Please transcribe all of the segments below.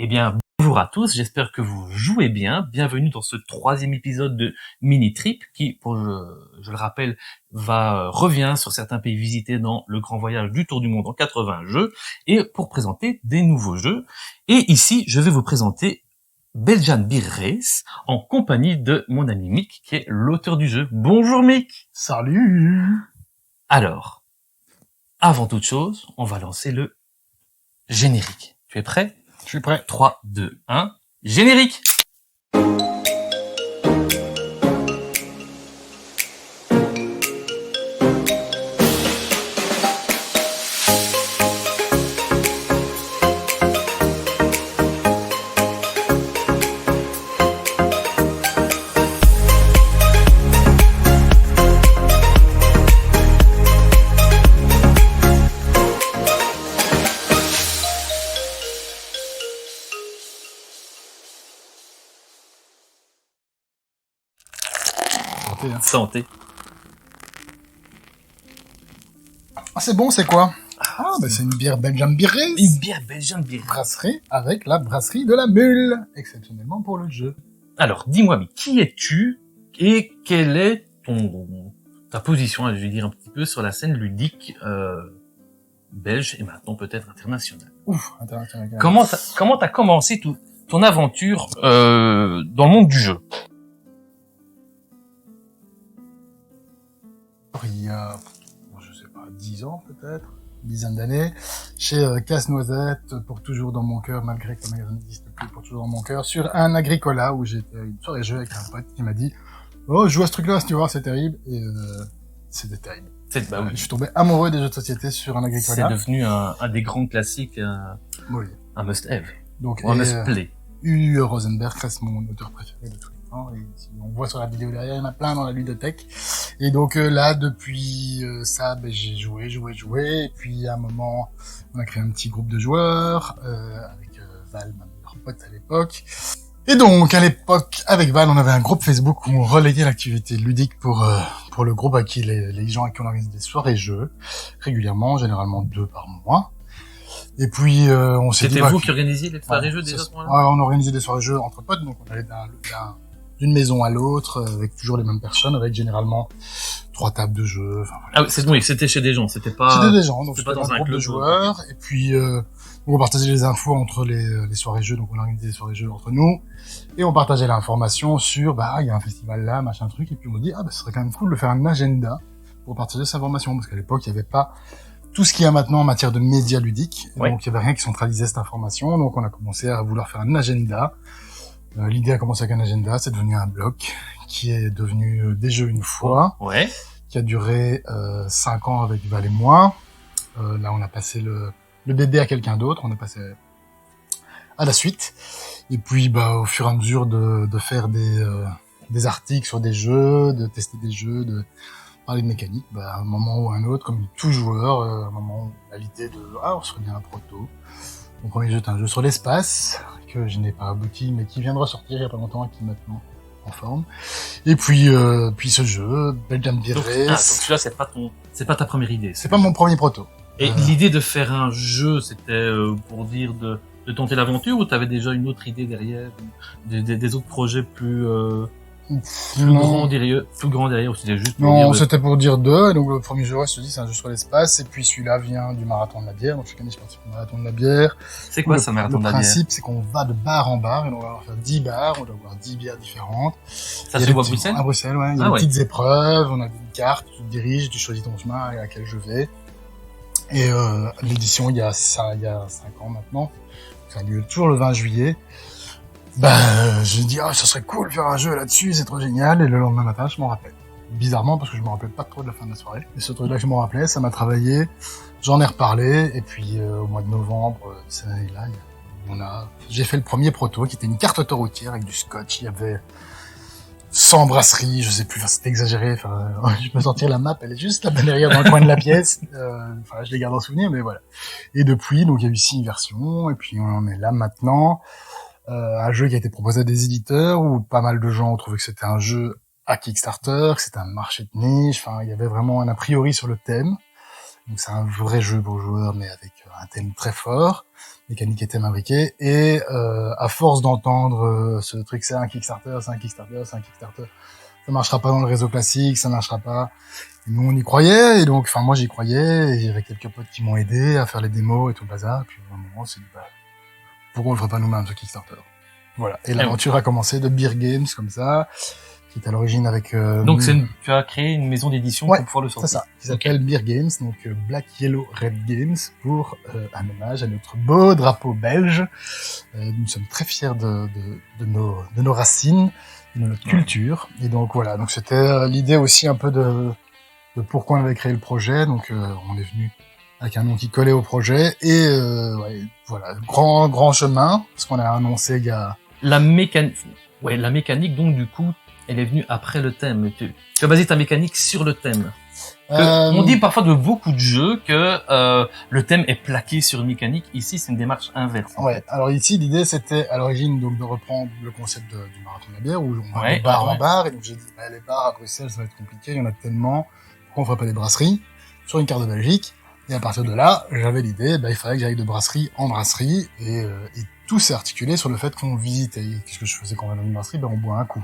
Eh bien, bonjour à tous, j'espère que vous jouez bien. Bienvenue dans ce 3e épisode de Mini Trip qui, je le rappelle, revient sur certains pays visités dans le grand voyage du Tour du Monde en 80 jeux et pour présenter des nouveaux jeux. Et ici, je vais vous présenter Belgian Beer Race en compagnie de mon ami Mick qui est l'auteur du jeu. Bonjour Mick. Salut. Alors, avant toute chose, on va lancer le générique. Tu es prêt ? Je suis prêt. 3, 2, 1, générique! Santé. Ah, c'est bon, c'est quoi? C'est une bière Belgian Beer Race. Une bière Belgian Beer Race. Brasserie avec la brasserie de la Mule, exceptionnellement pour le jeu. Alors, dis-moi, mais qui es-tu et quelle est ta position, je vais dire un petit peu, sur la scène ludique belge et maintenant peut-être internationale. International. Comment t'as commencé ton aventure dans le monde du jeu? Il y a, je sais pas, 10 ans peut-être, une dizaine d'années, chez Casse-Noisette, pour toujours dans mon cœur, malgré que le magasin n'existe plus, pour toujours dans mon cœur, sur un Agricola où j'étais à une soirée jeu avec un pote qui m'a dit « Oh, joue à ce truc-là, si tu vois, c'est terrible ». Et c'était terrible. Oui. Je suis tombé amoureux des jeux de société sur un Agricola. C'est devenu un des grands classiques, oui. Un must-have, donc, un must-play. U. Rosenberg reste mon auteur préféré de tous les temps. Et si on voit sur la vidéo derrière, il y en a plein dans la ludothèque. Et donc là, depuis ça, j'ai joué. Et puis à un moment, on a créé un petit groupe de joueurs avec Val, ma meilleure pote à l'époque. Et donc à l'époque, avec Val, on avait un groupe Facebook où on relayait l'activité ludique pour le groupe à qui les gens à qui on organise des soirées jeux régulièrement, généralement 2 par mois. Et puis on s'est dit... C'était vous qui organisiez les soirées jeux déjà à ce moment-là ? Ouais, on organisait des soirées jeux entre potes, donc on allait d'une maison à l'autre, avec toujours les mêmes personnes, avec généralement 3 tables de jeu. Enfin, voilà. Oui, c'était chez des gens, c'était pas... C'était des gens, donc c'était pas dans dans un un groupe club de joueurs, et puis on partageait les infos entre les soirées jeux, donc on organisait des soirées jeux entre nous, et on partageait l'information sur, il y a un festival là, machin truc, et puis on dit, ce serait quand même cool de faire un agenda pour partager cette information, parce qu'à l'époque, il n'y avait pas tout ce qu'il y a maintenant en matière de médias ludiques, donc il n'y avait rien qui centralisait cette information, donc on a commencé à vouloir faire un agenda. L'idée a commencé avec un agenda, c'est devenu un bloc qui est devenu des jeux une fois, qui a duré 5 ans avec Val et moi. Là, on a passé le bébé à quelqu'un d'autre, on est passé à la suite. Et puis, au fur et à mesure de faire des articles sur des jeux, de tester des jeux, de parler de mécanique, à un moment ou à un autre, comme tout joueur, à un moment où on a l'idée de on serait bien un proto. Mon premier jeu est un jeu sur l'espace, que je n'ai pas abouti, mais qui vient de ressortir il y a pas longtemps et qui est maintenant en forme. Et puis ce jeu, Belgian Beer Race. Donc celui-là, c'est pas ta première idée. C'est pas mon premier proto. Et l'idée de faire un jeu, c'était pour dire de tenter l'aventure, ou t'avais déjà une autre idée derrière, des autres projets plus grand derrière, ou c'était juste pour non, c'était pour dire deux. Et donc le premier jeu, je te dis, c'est un jeu sur l'espace. Et puis celui-là vient du marathon de la bière. Donc chaque année, je participe au marathon de la bière. C'est quoi ça, marathon de la bière? Le principe, c'est qu'on va de bar en bar et on va faire 10 bars. On doit avoir 10 bières différentes. Ça se voit à Bruxelles? À Bruxelles, ouais. Il y a des petites épreuves. On a une carte, tu te diriges, tu choisis ton chemin à laquelle je vais. Et l'édition, il y a 5 ans maintenant. Ça a lieu toujours le 20 juillet. Je dis, ça serait cool de faire un jeu là-dessus, c'est trop génial, et le lendemain matin, je m'en rappelle. Bizarrement, parce que je me rappelle pas trop de la fin de la soirée. Et ce truc-là que je m'en rappelais, ça m'a travaillé, j'en ai reparlé, et puis au mois de novembre, cette année-là, j'ai fait le premier proto, qui était une carte autoroutière avec du scotch, il y avait 100 brasseries, je sais plus, c'est exagéré, je peux sortir la map, elle est juste là-bas derrière dans le coin de la pièce, je les garde en souvenir, mais voilà. Et depuis, donc il y a eu 6 versions, et puis on en est là maintenant. Un jeu qui a été proposé à des éditeurs où pas mal de gens ont trouvé que c'était un jeu à Kickstarter, que c'était un marché de niche, il y avait vraiment un a priori sur le thème. Donc c'est un vrai jeu pour joueurs, mais avec un thème très fort, mécanique et thème imbriqué. Et à force d'entendre ce truc, c'est un Kickstarter, ça marchera pas dans le réseau classique, ça marchera pas. Et nous on y croyait, et donc, enfin moi j'y croyais, et il y avait quelques potes qui m'ont aidé à faire les démos et tout le bazar. Et puis à un moment, c'est dit, bah, pourquoi on le ferait pas nous-mêmes ce Kickstarter? Voilà. Et l'aventure a commencé de Beer Games comme ça, qui est à l'origine avec. Donc tu as créé une maison d'édition pour pouvoir le sortir. C'est ça. Qui s'appelle Beer Games, donc Black Yellow Red Games, pour un hommage à notre beau drapeau belge. Nous sommes très fiers de nos racines, de notre culture. Et donc voilà. Donc c'était l'idée aussi un peu de pourquoi on avait créé le projet. Donc on est venu avec un nom qui collait au projet, et voilà, grand chemin, parce qu'on a annoncé il y a... La mécanique, donc, du coup, elle est venue après le thème. Tu as basé ta mécanique sur le thème. On dit parfois de beaucoup de jeux que le thème est plaqué sur une mécanique. Ici, c'est une démarche inverse. Ouais. Alors ici, l'idée, c'était à l'origine donc de reprendre le concept du marathon de la bière, où on va de bar en bar, et donc j'ai dit, les bars à Bruxelles, ça va être compliqué, il y en a tellement, pourquoi on ferait pas des brasseries sur une carte de Belgique? Et à partir de là, j'avais l'idée, il fallait que j'aille de brasserie en brasserie, et tout s'est articulé sur le fait qu'on visitait. Qu'est-ce que je faisais quand on va dans une brasserie? On boit un coup.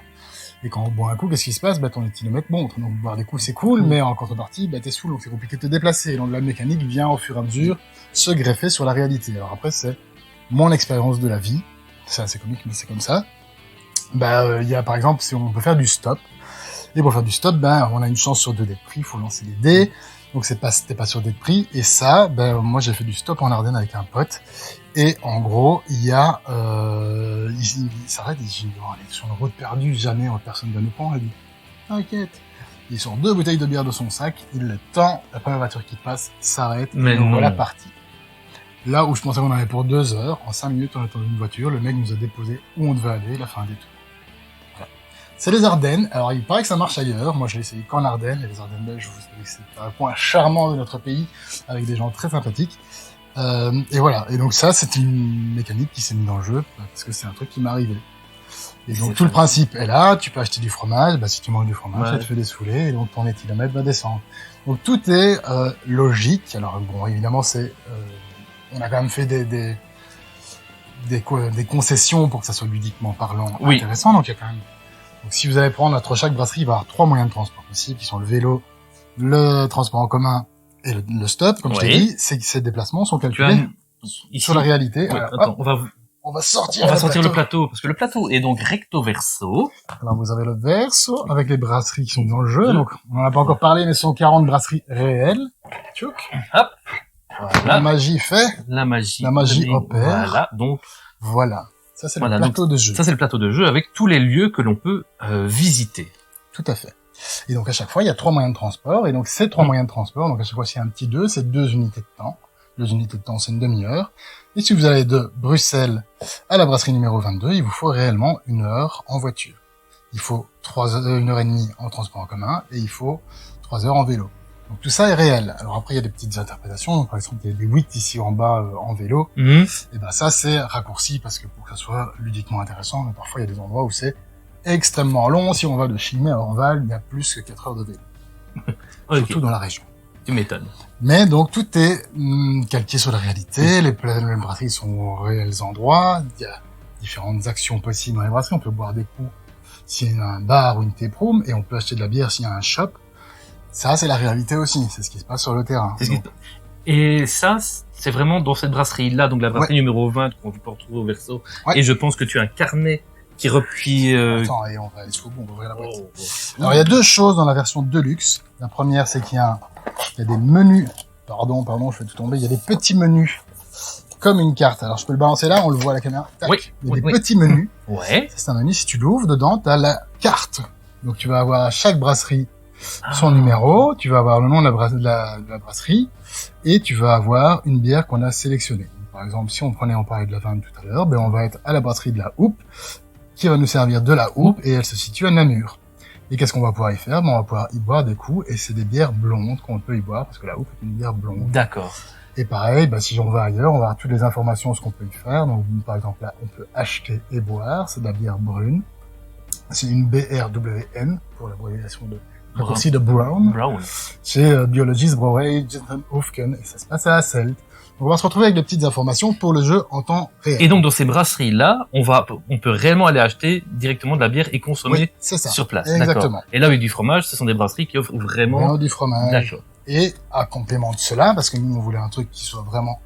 Et quand on boit un coup, qu'est-ce qui se passe? Ton éthylomètre monte. Donc boire des coups, c'est cool, mais en contrepartie, t'es saoul, donc c'est compliqué de te déplacer. Et donc la mécanique vient au fur et à mesure se greffer sur la réalité. Alors après, c'est mon expérience de la vie. C'est assez comique, mais c'est comme ça. Il y a par exemple, si on peut faire du stop. Et pour faire du stop, on a une chance sur 2 dés de prix, il faut lancer des dés. Donc c'était pas sur dés de prix. Et ça, moi j'ai fait du stop en Ardennes avec un pote. Et en gros, il y a, il s'arrête, il dit, on est sur une route perdue, jamais personne ne nous prend. Il dit, t'inquiète. Il sort 2 bouteilles de bière de son sac, il le tend, la première voiture qui passe s'arrête, et donc voilà parti. Là où je pensais qu'on en avait pour 2 heures, en 5 minutes on attendait une voiture, le mec nous a déposé où on devait aller, il a fait un détour. Voilà. C'est les Ardennes, alors il paraît que ça marche ailleurs, moi j'ai essayé qu'en Ardennes, et les Ardennes belges, vous savez que c'est un point charmant de notre pays, avec des gens très sympathiques. Et voilà. Et donc ça, c'est une mécanique qui s'est mise dans le jeu, parce que c'est un truc qui m'est arrivé. Et donc tout le principe est là, tu peux acheter du fromage, si tu manges du fromage, ça te fait des saoulés, et donc ton éthylomètre va descendre. Donc tout est logique. Alors bon, évidemment, on a quand même fait des concessions pour que ça soit ludiquement parlant intéressant. Donc il y a quand même. Donc si vous allez prendre entre chaque brasserie, il va y avoir 3 moyens de transport possibles, qui sont le vélo, le transport en commun et le stop, comme je t'ai dit, c'est que ces déplacements sont calculés sur la réalité. Ouais, attends, on va sortir le plateau, parce que le plateau est donc recto verso. Alors vous avez le verso avec les brasseries qui sont dans le jeu. Donc on en a pas encore parlé, mais ce sont 40 brasseries réelles. Tchouk. Hop. Voilà. La magie fait. La magie opère. Voilà. Donc voilà. Ça c'est le plateau de jeu. Ça c'est le plateau de jeu avec tous les lieux que l'on peut visiter. Tout à fait. Et donc à chaque fois, il y a 3 moyens de transport, et donc ces 3 moyens de transport, donc à chaque fois s'il y a un petit 2, c'est 2 unités de temps. 2 unités de temps, c'est une demi-heure. Et si vous allez de Bruxelles à la brasserie numéro 22, il vous faut réellement 1 heure en voiture. Il faut 1 heure et demie en transport en commun, et il faut 3 heures en vélo. Donc tout ça est réel. Alors après, il y a des petites interprétations. Donc, par exemple, il y a des 8 ici en bas en vélo. Et ça, c'est raccourci parce que pour que ça soit ludiquement intéressant, mais parfois il y a des endroits où c'est extrêmement long. Si on va de Chimay à Orval, il y a plus que 4 heures de vélo. Surtout dans la région. Tu m'étonnes. Mais donc tout est calqué sur la réalité. Les brasseries sont aux réels endroits. Il y a différentes actions possibles dans les brasseries. On peut boire des coups s'il y a un bar ou une taproom, et on peut acheter de la bière s'il y a un shop. Ça, c'est la réalité aussi. C'est ce qui se passe sur le terrain. Et ça, c'est vraiment dans cette brasserie-là, donc la brasserie numéro 20 qu'on peut retrouver au verso. Et je pense que tu as un carnet qui replie... Attends, et on va aller jusqu'au bout, on va ouvrir la boîte. Alors, il y a 2 choses dans la version Deluxe. La première, c'est qu'il y a des menus. Pardon, je fais tout tomber. Il y a des petits menus, comme une carte. Alors, je peux le balancer là, on le voit à la caméra. Tac. Il y a des petits menus. C'est un menu, si tu l'ouvres, dedans, tu as la carte. Donc, tu vas avoir à chaque brasserie son numéro, tu vas avoir le nom de la brasserie, et tu vas avoir une bière qu'on a sélectionnée. Par exemple, si on parlait de la vin tout à l'heure, on va être à la brasserie de la Houppe, qui va nous servir de la Houppe, et elle se situe à Namur. Et qu'est-ce qu'on va pouvoir y faire? On va pouvoir y boire des coups, et c'est des bières blondes qu'on peut y boire, parce que la Houppe est une bière blonde. D'accord. Et pareil, si on va ailleurs, on va avoir toutes les informations sur ce qu'on peut y faire. Donc, par exemple, là, on peut acheter et boire, c'est de la bière brune. C'est une BRWN, pour l'abréviation de raccourci de Brown, Brown. chez Biologist Brauerei Hofken, et ça se passe à Hasselt. Donc on va se retrouver avec des petites informations pour le jeu en temps réel. Et donc dans ces brasseries-là, on peut réellement aller acheter directement de la bière et consommer Oui, c'est ça. sur place. Exactement. D'accord. Et là avec du fromage, ce sont des brasseries qui offrent vraiment Du fromage. d'accord. Et à complément de cela, parce que nous on voulait un truc qui soit vraiment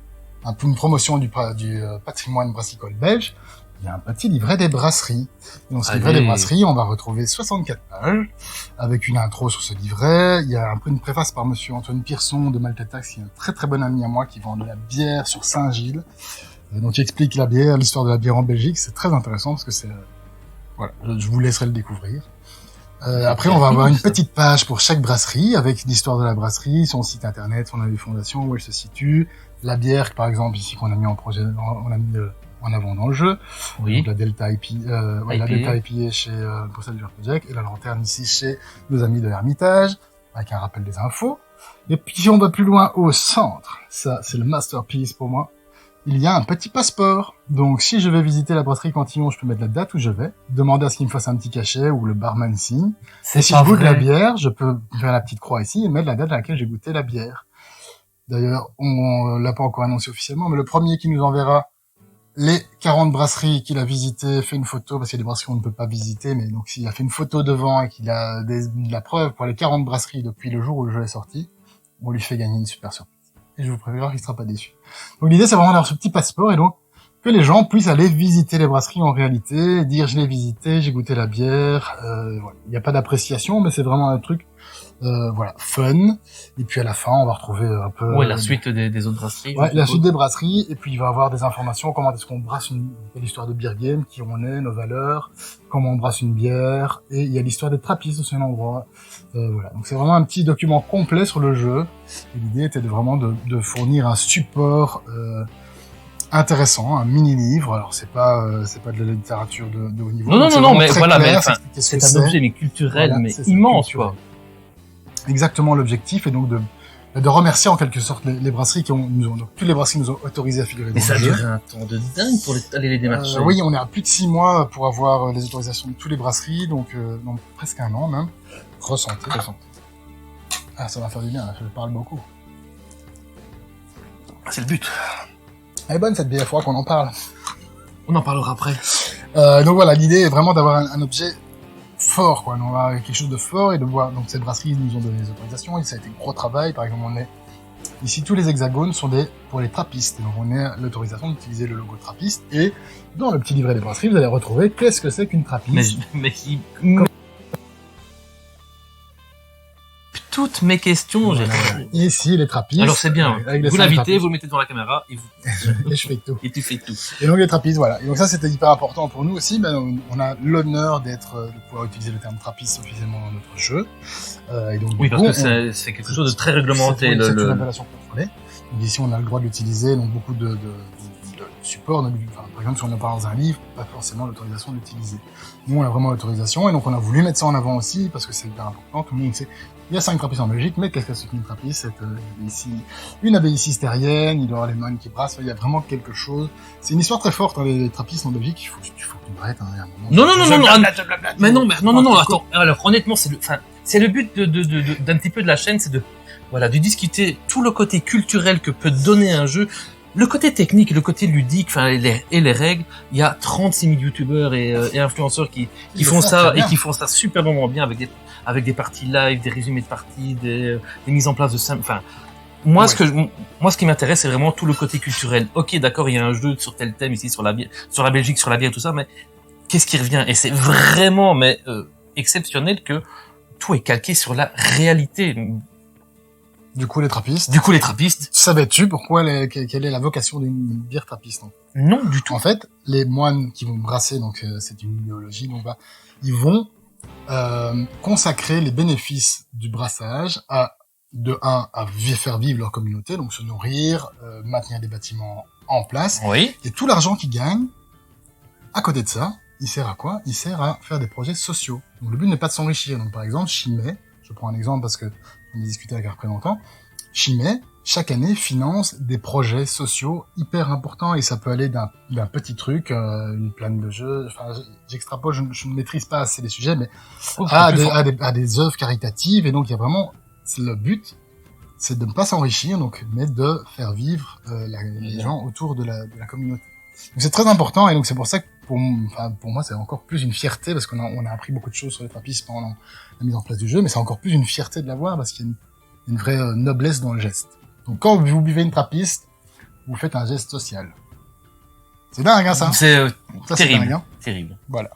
un peu une promotion du patrimoine brassicole belge, il y a un petit livret des brasseries. Et dans ce livret des brasseries, on va retrouver 64 pages, avec une intro sur ce livret. Il y a un peu une préface par monsieur Antoine Pierson de Maltetax, qui est un très très bon ami à moi, qui vend de la bière sur Saint-Gilles. Donc il explique la bière, l'histoire de la bière en Belgique. C'est très intéressant parce que c'est, voilà, je vous laisserai le découvrir. Après, on va avoir une petite page pour chaque brasserie, avec l'histoire de la brasserie, son site internet, son année de fondation, où elle se situe, la bière, par exemple, ici, qu'on a mis on a mis en avant dans le jeu. Oui. Donc, la Delta IPA, la Delta IPA chez, Bruxelles Beer Project, et la lanterne ici chez nos amis de l'Hermitage, avec un rappel des infos. Et puis, si on va plus loin au centre, ça, c'est le masterpiece pour moi. Il y a un petit passeport. Donc, si je vais visiter la brasserie Cantillon, je peux mettre la date où je vais, demander à ce qu'il me fasse un petit cachet ou le barman signe. Et si je goûte la bière, je peux faire la petite croix ici et mettre la date à laquelle j'ai goûté la bière. D'ailleurs, on l'a pas encore annoncé officiellement, mais le premier qui nous enverra les 40 brasseries qu'il a visitées fait une photo, parce qu'il y a des brasseries qu'on ne peut pas visiter, mais donc s'il a fait une photo devant et qu'il a de la preuve pour les 40 brasseries depuis le jour où le jeu est sorti, on lui fait gagner une super surprise. Et je vous préviens qu'il sera pas déçu. Donc l'idée, c'est vraiment d'avoir ce petit passeport et donc que les gens puissent aller visiter les brasseries en réalité, dire je l'ai visité, j'ai goûté la bière. Voilà. Il n'y a pas d'appréciation, mais c'est vraiment un truc voilà, fun. Et puis à la fin, on va retrouver un peu la suite des autres brasseries. Ouais, la suite des brasseries. Et puis il va y avoir des informations, comment est-ce qu'on brasse l'histoire de Beer Game, qui on est, nos valeurs, comment on brasse une bière. Et il y a l'histoire des trappistes aussi, un endroit. Voilà. Donc c'est vraiment un petit document complet sur le jeu. Et l'idée était vraiment de fournir un support intéressant, un mini-livre. Alors c'est pas de la littérature de haut niveau. Non, mais voilà, clair, mais c'est un objet mais culturel, voilà, mais immense, quoi. Exactement l'objectif, et donc de remercier en quelque sorte les brasseries donc toutes les brasseries nous ont autorisé à figurer dans le jeu. Mais ça a duré un temps de dingue pour aller les démarcher. Oui, on est à plus de 6 mois pour avoir les autorisations de toutes les brasseries, donc presque un an même. Ressentez. Ah, ça va faire du bien, je parle beaucoup. C'est le but. Elle est bonne cette bière, il faudra qu'on en parle. On en parlera après. Donc voilà, l'idée est vraiment d'avoir un objet fort, quoi. On va quelque chose de fort, et de voir, donc cette brasserie nous ont donné des autorisations, et ça a été gros travail. Par exemple, ici, tous les hexagones sont pour les trappistes. Donc on a l'autorisation d'utiliser le logo trappiste, et dans le petit livret des brasseries, vous allez retrouver qu'est-ce que c'est qu'une trappiste. Toutes mes questions, j'ai ici, les trappistes. Alors c'est bien. Vous l'invitez, vous le mettez devant la caméra, et et je fais tout. Et tu fais tout. Et donc les trappistes, voilà. Et donc ça, c'était hyper important pour nous aussi. On a l'honneur de pouvoir utiliser le terme trappiste officiellement dans notre jeu. Et donc, oui, parce que c'est quelque chose de très réglementé. C'est une appellation contrôlée. Donc ici, on a le droit de l'utiliser. Donc beaucoup de supports. Par exemple, si on n'a pas dans un livre, pas forcément l'autorisation de l'utiliser. Nous, on a vraiment l'autorisation, et donc on a voulu mettre ça en avant aussi parce que c'est hyper important. Tout le monde sait. Il y a 5 trappistes en Belgique, mais qu'est-ce que c'est qu'une trappiste? C'est ici une abbaye cistérienne, il doit y avoir les moines qui brassent, il y a vraiment quelque chose. C'est une histoire très forte, hein, les trappistes en Belgique, il faut que tu m'arrêtes, hein, à un moment. Non, attends. Alors, honnêtement, c'est le but d'un petit peu de la chaîne, c'est de discuter tout le côté culturel que peut donner un jeu. Le côté technique, le côté ludique, et les règles, il y a 36 000 youtubeurs et influenceurs qui font ça, et qui font ça superbement bien avec des parties live, des résumés de parties, des mises en place de moi, ce qui m'intéresse, c'est vraiment tout le côté culturel. Ok, d'accord, il y a un jeu sur tel thème ici, sur la Belgique, sur la bière et tout ça, mais qu'est-ce qui revient? Et c'est vraiment, exceptionnel que tout est calqué sur la réalité. Du coup, les trappistes. Savais-tu quelle est la vocation d'une bière trappiste? Non, du tout. En fait, les moines qui vont brasser, donc c'est une idéologie, donc ils vont consacrer les bénéfices du brassage à faire vivre leur communauté, donc se nourrir, maintenir des bâtiments en place. Oui. Et tout l'argent qu'ils gagnent, à côté de ça, il sert à quoi? Il sert à faire des projets sociaux. Donc le but n'est pas de s'enrichir. Donc par exemple, Chimay, je prends un exemple parce que on a discuté avec un représentant, Chimay chaque année finance des projets sociaux hyper importants et ça peut aller d'un petit truc, une plane de jeu, enfin j'extrapole, je ne maîtrise pas assez les sujets, mais à des œuvres caritatives et donc il y a vraiment le but, c'est de ne pas s'enrichir donc mais de faire vivre les gens autour de la communauté. Donc c'est très important et donc c'est pour ça que pour moi c'est encore plus une fierté parce on a appris beaucoup de choses sur les trappistes pendant la mise en place du jeu, mais c'est encore plus une fierté de l'avoir parce qu'il y a une vraie noblesse dans le geste. Donc quand vous buvez une trappiste, vous faites un geste social. C'est dingue, hein, ça. C'est ça, terrible. Dingue, hein. Terrible. Voilà.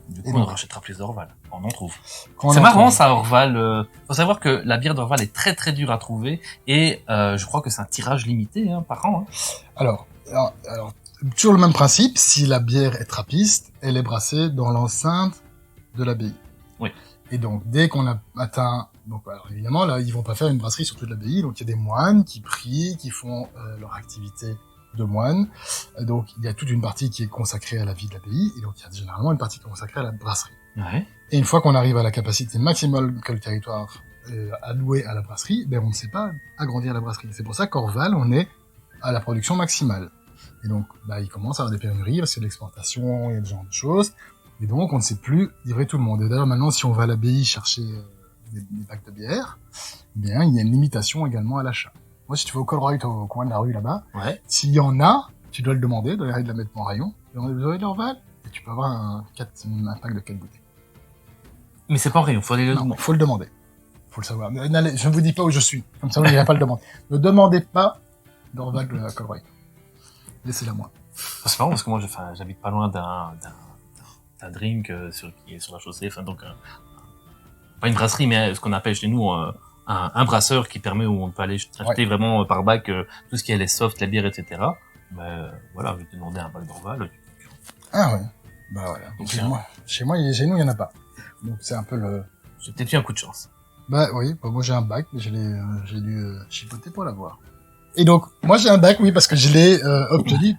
Du coup, on rachètera plus d'Orval. On en trouve. Quand c'est marrant, ça, Orval. Faut savoir que la bière d'Orval est très très dure à trouver et je crois que c'est un tirage limité par an. Hein. Alors, toujours le même principe. Si la bière est trappiste, elle est brassée dans l'enceinte de l'abbaye. Oui. Et donc, dès qu'on a atteint... Donc, alors, évidemment, là, ils vont pas faire une brasserie sur toute l'abbaye. Donc, il y a des moines qui prient, qui font leur activité de moines. Donc, il y a toute une partie qui est consacrée à la vie de l'abbaye. Et donc, il y a généralement une partie qui est consacrée à la brasserie. Ouais. Et une fois qu'on arrive à la capacité maximale que le territoire alloué à la brasserie, ben, on ne sait pas agrandir la brasserie. C'est pour ça qu'Orval, on est à la production maximale. Et donc, il commence à avoir des pénuries parce qu'il y a de l'exportation, il y a ce genre de choses. Et donc, on ne sait plus livrer tout le monde. Et d'ailleurs, maintenant, si on va à l'abbaye chercher des bacs de bière, bien, il y a une limitation également à l'achat. Moi, si tu vas au Colruyt, au coin de la rue là-bas, s'il y en a, tu dois le demander, de la mettre en rayon. Vous avez de l'Orval, et tu peux avoir un pack de 4 bouteilles. Mais c'est pas en rayon, faut aller le demander. Faut le demander. Faut le savoir. Je ne vous dis pas où je suis. Comme ça, vous n'irez pas le demander. Ne demandez pas d'Orval de Colruyt. Laissez-la moi. C'est marrant parce que moi, j'habite pas loin d'un drink qui est sur la chaussée, donc pas une brasserie, mais ce qu'on appelle chez nous un brasseur qui permet où on peut aller acheter vraiment par bac tout ce qui est les softs, la bière, etc. Mais voilà, je vais te demander un bac d'Orval. Ah ouais. Bah voilà. Donc, chez nous, il y en a pas. Donc c'est un peu le. J'ai peut-être eu un coup de chance. Bah oui, moi j'ai un bac, mais j'ai dû chipoter pour l'avoir. Et donc, moi j'ai un bac, oui, parce que je l'ai obtenu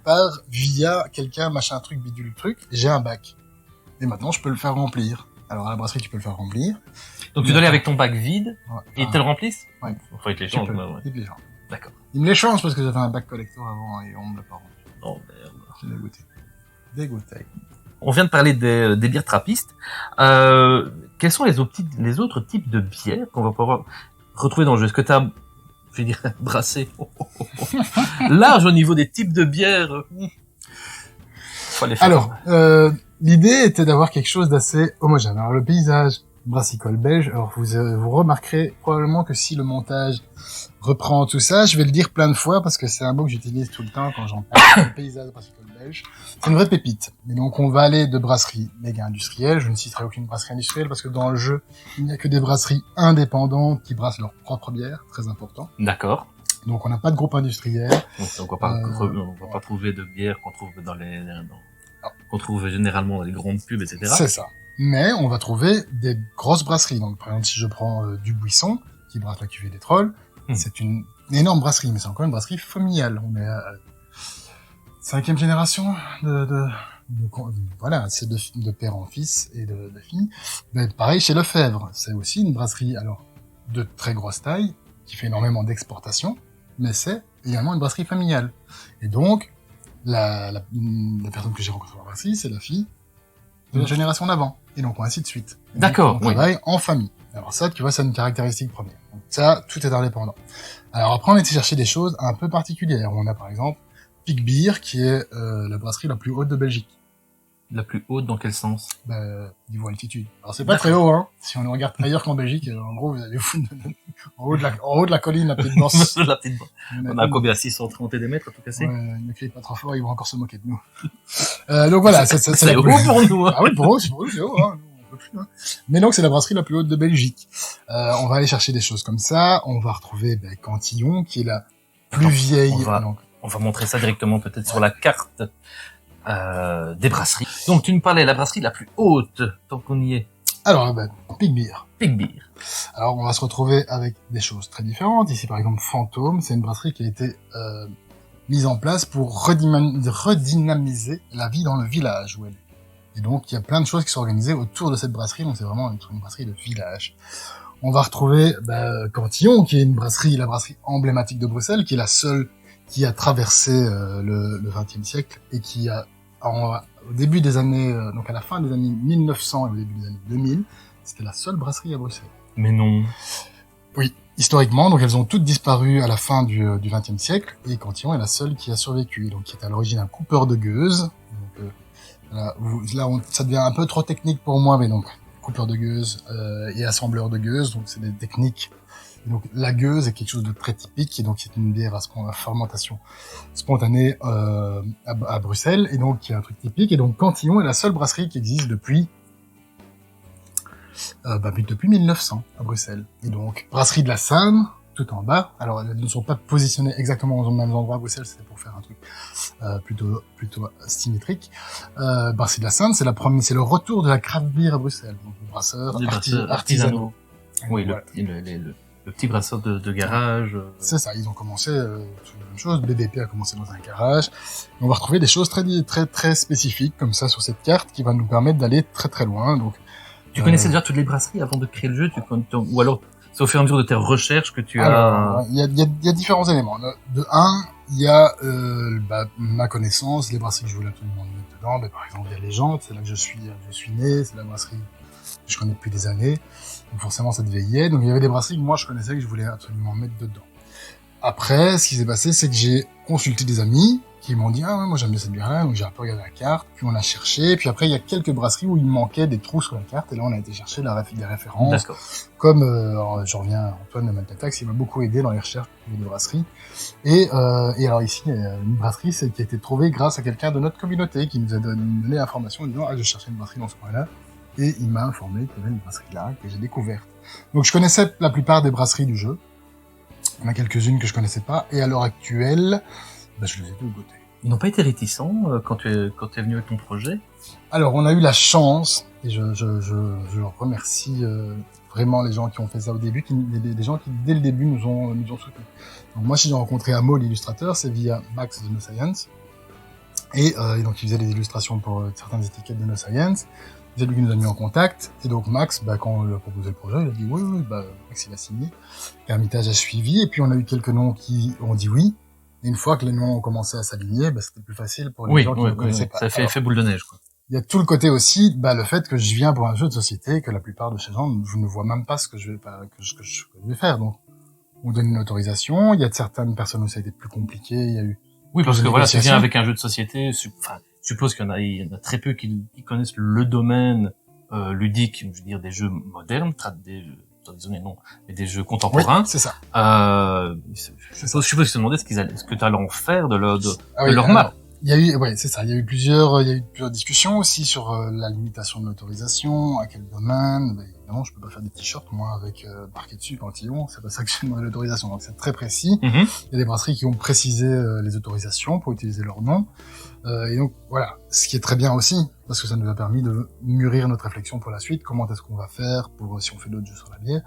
via quelqu'un, machin truc, bidule truc, j'ai un bac. Et maintenant, je peux le faire remplir. Alors, à la brasserie, tu peux le faire remplir. Donc, tu dois aller avec ton bac vide, et ils te le remplissent? Ouais. Enfin, ils te l'échangent, ils te l'échangent. D'accord. Ils me l'échangent parce que j'avais un bac collector avant et on me l'a pas rendu. Oh merde. J'ai dégoûté. On vient de parler des bières trappistes. Quels sont les autres types de bières qu'on va pouvoir retrouver dans le jeu? Est-ce que t'as, je vais dire, brassé large au niveau des types de bières? Alors, l'idée était d'avoir quelque chose d'assez homogène. Alors, le paysage brassicole belge, alors vous remarquerez probablement que si le montage reprend tout ça, je vais le dire plein de fois parce que c'est un mot que j'utilise tout le temps quand j'en parle, le paysage brassicole belge. C'est une vraie pépite. Et donc, on va aller de brasseries méga industrielles. Je ne citerai aucune brasserie industrielle parce que dans le jeu, il n'y a que des brasseries indépendantes qui brassent leur propre bière, très important. D'accord. Donc, on n'a pas de groupe industriel. Donc, on va pas trouver de bière qu'on trouve qu'on trouve généralement dans les grandes pubs, etc. C'est ça. Mais on va trouver des grosses brasseries. Donc, par exemple, si je prends du Buisson, qui brasse la cuvée des Trolls, c'est une énorme brasserie, mais c'est encore une brasserie familiale. On est à 5e génération voilà, c'est de père en fils et de fille. Mais pareil chez Lefebvre, c'est aussi une brasserie, alors, de très grosse taille, qui fait énormément d'exportation, mais c'est également une brasserie familiale. Et donc, la personne que j'ai rencontrée dans la brasserie, c'est la fille de la génération d'avant. Et donc, ainsi de suite. D'accord. On travaille en famille. Alors ça, tu vois, c'est une caractéristique première. Donc ça, tout est indépendant. Alors après, on était chercher des choses un peu particulières. On a par exemple Pik Bier, qui est la brasserie la plus haute de Belgique. La plus haute dans quel sens? Niveau altitude. Alors c'est pas très haut, hein. Si on regarde ailleurs qu'en Belgique, en gros, vous allez foutre en haut de la colline, la petite bosse. La petite bosse. On a combien? 630 des mètres à tout casser? Ouais, ne criez pas trop fort, ils vont encore se moquer de nous. Donc voilà, c'est haut pour nous, hein. Ah oui, pour eux, c'est haut, hein. On peut plus, hein. Mais donc, c'est la brasserie la plus haute de Belgique. On va aller chercher des choses comme ça. On va retrouver, Cantillon, qui est la plus vieille. On va montrer ça directement peut-être sur la carte. Des brasseries. Donc tu nous parlais la brasserie la plus haute, tant qu'on y est. Alors, Pik Bier. Pik Bier. Alors, on va se retrouver avec des choses très différentes. Ici, par exemple, Fantôme, c'est une brasserie qui a été mise en place pour redynamiser la vie dans le village où elle est. Et donc, il y a plein de choses qui sont organisées autour de cette brasserie, donc c'est vraiment une brasserie de village. On va retrouver Cantillon, qui est la brasserie emblématique de Bruxelles, qui est la seule qui a traversé le XXe siècle et qui a, au début des années, donc à la fin des années 1900 et au début des années 2000, c'était la seule brasserie à Bruxelles. Mais non. Oui, historiquement, donc elles ont toutes disparu à la fin du XXe siècle, et Cantillon est la seule qui a survécu, donc qui est à l'origine un coupeur de gueuses. Donc, ça devient un peu trop technique pour moi, mais donc coupeur de gueuses et assembleur de gueuses, donc c'est des techniques. Donc la gueuse est quelque chose de très typique, et donc c'est une bière à fermentation spontanée à Bruxelles, et donc qui est un truc typique. Et donc Cantillon est la seule brasserie qui existe depuis 1900 à Bruxelles. Et donc brasserie de la Seine, tout en bas. Alors elles ne sont pas positionnées exactement au même endroit à Bruxelles, c'était pour faire un truc plutôt symétrique. Brasserie de la Seine, c'est le retour de la craft beer à Bruxelles. Donc le brasseur artisanaux. Oui, voilà. Le petit brasseur de garage. C'est ça, ils ont commencé sur la même chose. BBP a commencé dans un garage. Et on va retrouver des choses très spécifiques comme ça sur cette carte qui va nous permettre d'aller très très loin. Donc, tu connaissais déjà toutes les brasseries avant de créer le jeu, ou alors c'est au fur et à mesure de tes recherches que tu as. Il y a différents éléments. De un, il y a ma connaissance, les brasseries que je voulais absolument mettre dedans. Par exemple, il y a Légende, c'est là que je suis né, c'est la brasserie que je connais depuis des années. Donc forcément, ça devait y être. Donc il y avait des brasseries que moi je connaissais, que je voulais absolument mettre dedans. Après, ce qui s'est passé, c'est que j'ai consulté des amis qui m'ont dit « Ah ouais, moi j'aime bien cette bière-là », donc j'ai un peu regardé la carte, puis on a cherché, puis après il y a quelques brasseries où il manquait des trous sur la carte, et là on a été chercher des références. D'accord. Comme, je reviens à Antoine de Maltatax, il m'a beaucoup aidé dans les recherches de brasseries. Et alors ici, il y a une brasserie qui a été trouvée grâce à quelqu'un de notre communauté qui nous a donné l'information en disant « Ah, je cherchais une brasserie dans ce coin-là », et il m'a informé qu'il y avait une brasserie là, que j'ai découverte. Donc je connaissais la plupart des brasseries du jeu. Il y en a quelques-unes que je connaissais pas, et à l'heure actuelle, je les ai toutes gotées. Ils n'ont pas été réticents quand tu es venu avec ton projet? Alors, on a eu la chance, et je remercie vraiment les gens qui ont fait ça au début, des gens qui, dès le début, nous ont soutenus. Donc moi, si j'ai rencontré Amo, l'illustrateur, c'est via Max de No Science, et donc il faisait des illustrations pour certaines étiquettes de No Science. C'est lui qui nous a mis en contact, et donc Max, quand on lui a proposé le projet, il a dit oui, Max il a signé. Hermitage a suivi, et puis on a eu quelques noms qui ont dit oui. Et une fois que les noms ont commencé à s'aligner, c'était plus facile pour les gens qui ne connaissaient pas. Ça fait effet boule de neige, quoi. Il y a tout le côté aussi, le fait que je viens pour un jeu de société, que la plupart de ces gens, je ne vois même pas ce que je vais faire. Donc, on donne une autorisation. Il y a certaines personnes où ça a été plus compliqué. Il y a eu. Oui, parce que voilà, tu viens avec un jeu de société. Je suppose qu'il y en a très peu qui connaissent le domaine ludique, je veux dire des jeux modernes, traditionnels non, mais des jeux contemporains. Oui, c'est ça. Je suppose qu'ils se demandaient ce que tu allais en faire de leur marque. Il y a eu, c'est ça. Il y a eu plusieurs discussions aussi sur la limitation de l'autorisation, à quel domaine. Évidemment, je peux pas faire des t-shirts, moi, avec marqué dessus Cantillon. C'est pas ça que j'ai demandé l'autorisation. Donc, c'est très précis. Mm-hmm. Il y a des brasseries qui ont précisé les autorisations pour utiliser leur nom. Et donc, voilà. Ce qui est très bien aussi, parce que ça nous a permis de mûrir notre réflexion pour la suite. Comment est-ce qu'on va faire pour, si on fait d'autres jeux sur la bière.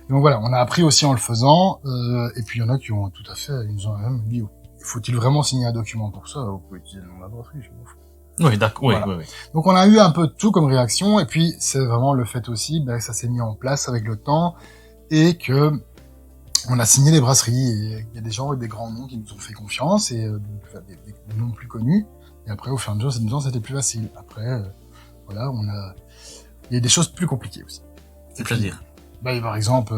Et donc, voilà. On a appris aussi en le faisant. Et puis, il y en a qui ont tout à fait, ils nous ont même dit, faut-il vraiment signer un document pour ça? Vous pouvez utiliser le nom de la brasserie, je m'en fous. Oui, d'accord, voilà. Oui. Donc on a eu un peu de tout comme réaction, et puis c'est vraiment le fait aussi que ça s'est mis en place avec le temps, et que on a signé des brasseries, et il y a des gens avec des grands noms qui nous ont fait confiance, et des noms plus connus, et après au fur et à mesure, c'était plus facile. Après, voilà, il y a des choses plus compliquées aussi. C'est-à-dire? Par exemple,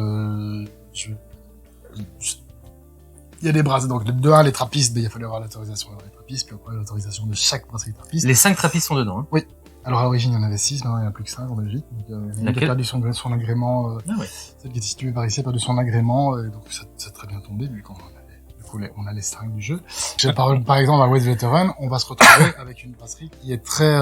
il y a des brasseries, donc de 1, les trappistes, il fallait avoir l'autorisation des trappistes, puis après l'autorisation de chaque brasserie trappiste. Les 5 trappistes sont dedans, hein? Oui. Alors à l'origine, il y en avait 6, maintenant il n'y en a plus que 5 en Belgique. Donc, il a perdu son agrément, celle qui est située par ici a perdu son agrément, et donc ça a très bien tombé, vu qu'on on a les 5 du jeu. Par exemple, à West Veteran, on va se retrouver avec une brasserie qui est très,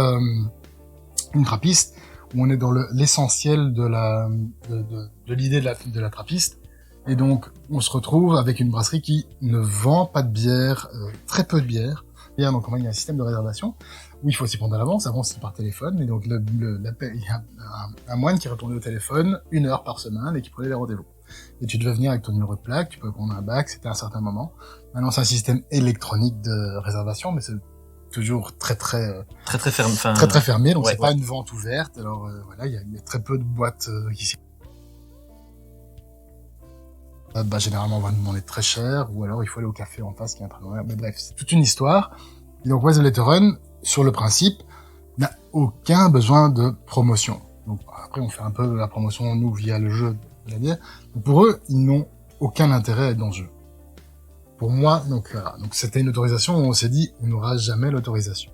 une trappiste, où on est dans l'essentiel de l'idée de la trappiste. Et donc, on se retrouve avec une brasserie qui ne vend pas de bière, très peu de bière. Et donc, il y a un système de réservation où il faut s'y prendre à l'avance. Avant, c'est par téléphone. Et donc, il y a un moine qui répondait au téléphone 1 heure par semaine et qui prenait les rendez-vous. Et tu devais venir avec ton numéro de plaque, tu peux prendre un bac, c'était à un certain moment. Maintenant, c'est un système électronique de réservation, mais c'est toujours très fermé. Très fermé, donc c'est pas une vente ouverte. Alors, voilà, il y a très peu de boîtes qui s'y généralement, on va nous demander très cher, ou alors il faut aller au café en face qui est un très loin. Mais bref, c'est toute une histoire. Et donc, Why the Letter Run, sur le principe, n'a aucun besoin de promotion. Donc, après, on fait un peu la promotion, nous, via le jeu de la bière. Donc, pour eux, ils n'ont aucun intérêt à être dans le jeu. Pour moi, donc, voilà. Donc, c'était une autorisation où on s'est dit, on n'aura jamais l'autorisation.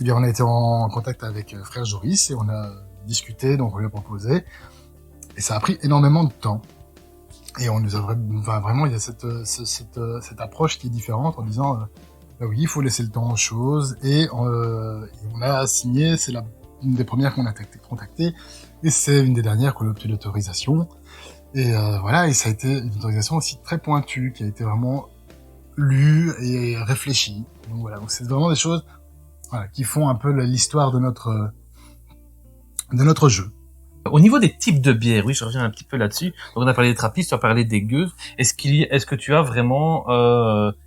Eh bien, on a été en contact avec frère Joris et on a discuté, donc on lui a proposé. Et ça a pris énormément de temps. Et on nous a vraiment, il y a cette approche qui est différente en disant, bah oui, il faut laisser le temps aux choses. Et on a signé, c'est une des premières qu'on a contactées. Et c'est une des dernières qu'on a obtenu l'autorisation. Et voilà, et ça a été une autorisation aussi très pointue, qui a été vraiment lue et réfléchie. Donc voilà, donc c'est vraiment des choses qui font un peu l'histoire de notre jeu. Au niveau des types de bières, oui, je reviens un petit peu là-dessus. Donc on a parlé des trappistes, tu as parlé des gueuses. Est-ce que tu as vraiment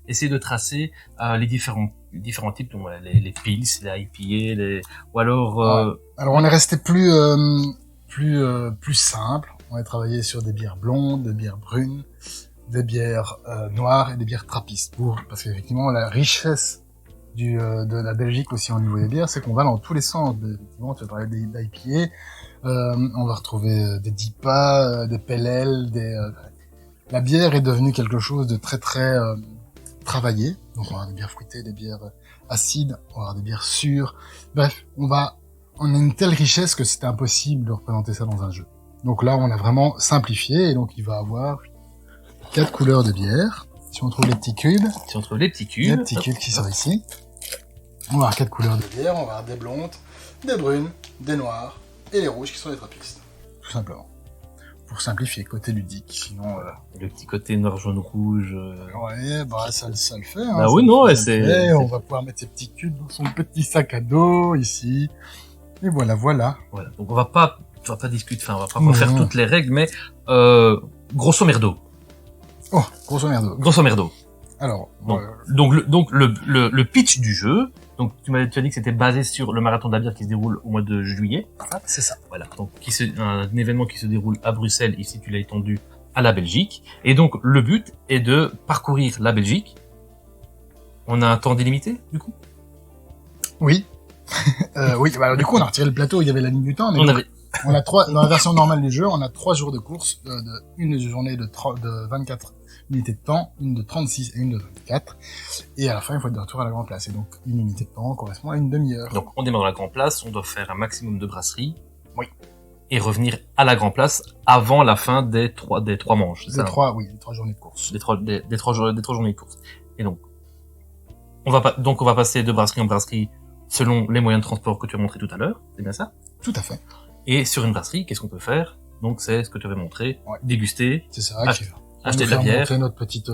essayé de tracer les différents types, donc les pils, les IPA, ou alors alors on est resté plus simple. On a travaillé sur des bières blondes, des bières brunes, des bières noires et des bières trappistes. Parce qu'effectivement, la richesse de la Belgique aussi au niveau des bières, c'est qu'on va dans tous les sens. Effectivement, tu as parlé d'IPA, on va retrouver des DIPA, des PLL, la bière est devenue quelque chose de très très travaillé. Donc on va avoir des bières fruitées, des bières acides, on va avoir des bières sûres. Bref, on a une telle richesse que c'était impossible de représenter ça dans un jeu. Donc là, on a vraiment simplifié, et donc il va avoir 4 couleurs de bière. Si on trouve les petits cubes. Si on trouve les petits cubes qui sont ici. On va avoir 4 couleurs de bière, on va avoir des blondes, des brunes, des noires, et les rouges qui sont les trappistes. Tout simplement. Pour simplifier, côté ludique, sinon... Le petit côté noir, jaune, rouge... Ouais, bah ça le fait. Hein, bah oui, non, c'est... On va pouvoir mettre ces petits cubes dans son petit sac à dos, ici. Et voilà. Voilà, donc on va pas discuter, on va pas faire toutes les règles, mais grosso merdo. Oh, grosso merdo. Grosso merdo. Alors, donc le pitch du jeu, donc tu as dit que c'était basé sur le marathon de la bière qui se déroule au mois de juillet. Ah, c'est ça. Voilà, donc un événement qui se déroule à Bruxelles, ici tu l'as étendu à la Belgique. Et donc le but est de parcourir la Belgique. On a un temps délimité, du coup? Oui. Oui, bah, alors, du coup on a retiré le plateau, il y avait la ligne du temps, mais on a dans la version normale du jeu, on a 3 jours de course, une journée de 24 unités de temps, une de 36 et une de 24. Et à la fin, il faut être de retour à la grande place. Et donc, une unité de temps correspond à une demi-heure. Donc, on démarre dans la grande place, on doit faire un maximum de brasserie. Oui. Et revenir à la grande place avant la fin des trois manches. Les 3 journées de course. Des trois journées de course. Et donc, on va passer de brasserie en brasserie selon les moyens de transport que tu as montré tout à l'heure. C'est bien ça? Tout à fait. Et sur une brasserie, qu'est-ce qu'on peut faire? Donc, c'est ce que tu avais montré. Ouais. Déguster. C'est ça. Acheter de la bière. Montrer notre petite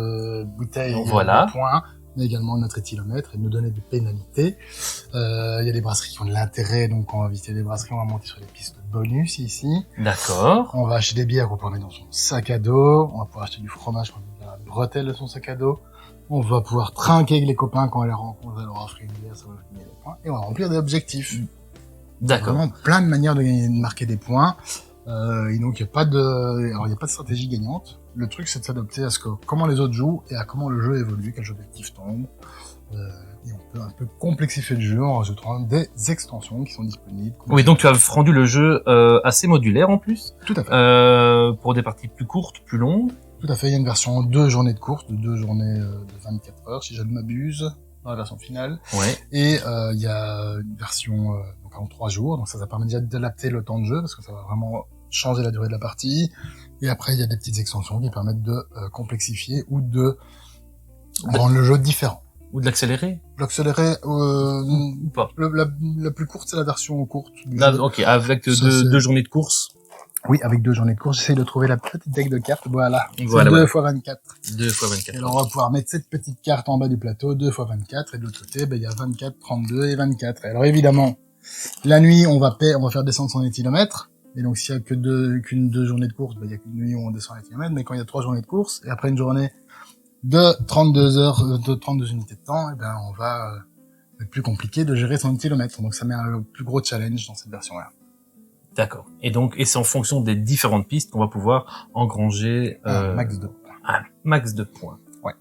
bouteille. Donc, voilà. De points, mais également notre éthylomètre et nous donner des pénalités. Il y a des brasseries qui ont de l'intérêt, donc on va visiter des brasseries, on va monter sur les pistes de bonus ici. D'accord. On va acheter des bières qu'on peut mettre dans son sac à dos. On va pouvoir acheter du fromage qu'on met dans la bretelle de son sac à dos. On va pouvoir trinquer avec les copains quand on les rencontre, on va leur offrir une bière, ça va gagner des points. Et on va remplir des objectifs. D'accord. Vraiment plein de manières de marquer des points. Et donc il n'y a pas de stratégie gagnante. Le truc c'est de s'adapter à comment les autres jouent et à comment le jeu évolue, quels objectifs tombent. Et on peut un peu complexifier le jeu en rajoutant des extensions qui sont disponibles. Oui, donc tu as rendu le jeu assez modulaire en plus. Tout à fait. Pour des parties plus courtes, plus longues. Tout à fait, il y a une version 2 journées de course, de 2 journées de 24 heures, si je ne m'abuse, dans la version finale. Ouais. Et il y a une version donc en 3 jours, donc ça permet déjà d'adapter le temps de jeu, parce que ça va vraiment changer la durée de la partie. Et après, il y a des petites extensions qui permettent de complexifier ou de rendre le jeu différent. Ou de l'accélérer? L'accélérer, ou pas. La plus courte, c'est la version courte. Ok, avec deux journées de course. Oui, avec 2 journées de course, j'essaie de trouver la petite deck de cartes, voilà. 2 fois 24. 2 fois 24. Et alors, on va pouvoir mettre cette petite carte en bas du plateau, 2 fois 24, et de l'autre côté, il y a 24, 32 et 24. Et alors, évidemment, la nuit, on va faire descendre son éthylomètre. Et donc, s'il y a qu'une 2 journées de course, il y a qu'une nuit où on descend l'éthylomètre, mais quand il y a 3 journées de course, et après une journée de 32 heures, de 32 unités de temps, on va être plus compliqué de gérer son éthylomètre. Donc, ça met un plus gros challenge dans cette version-là. D'accord. Et c'est en fonction des différentes pistes qu'on va pouvoir engranger max 2. Un max de points. Ouais.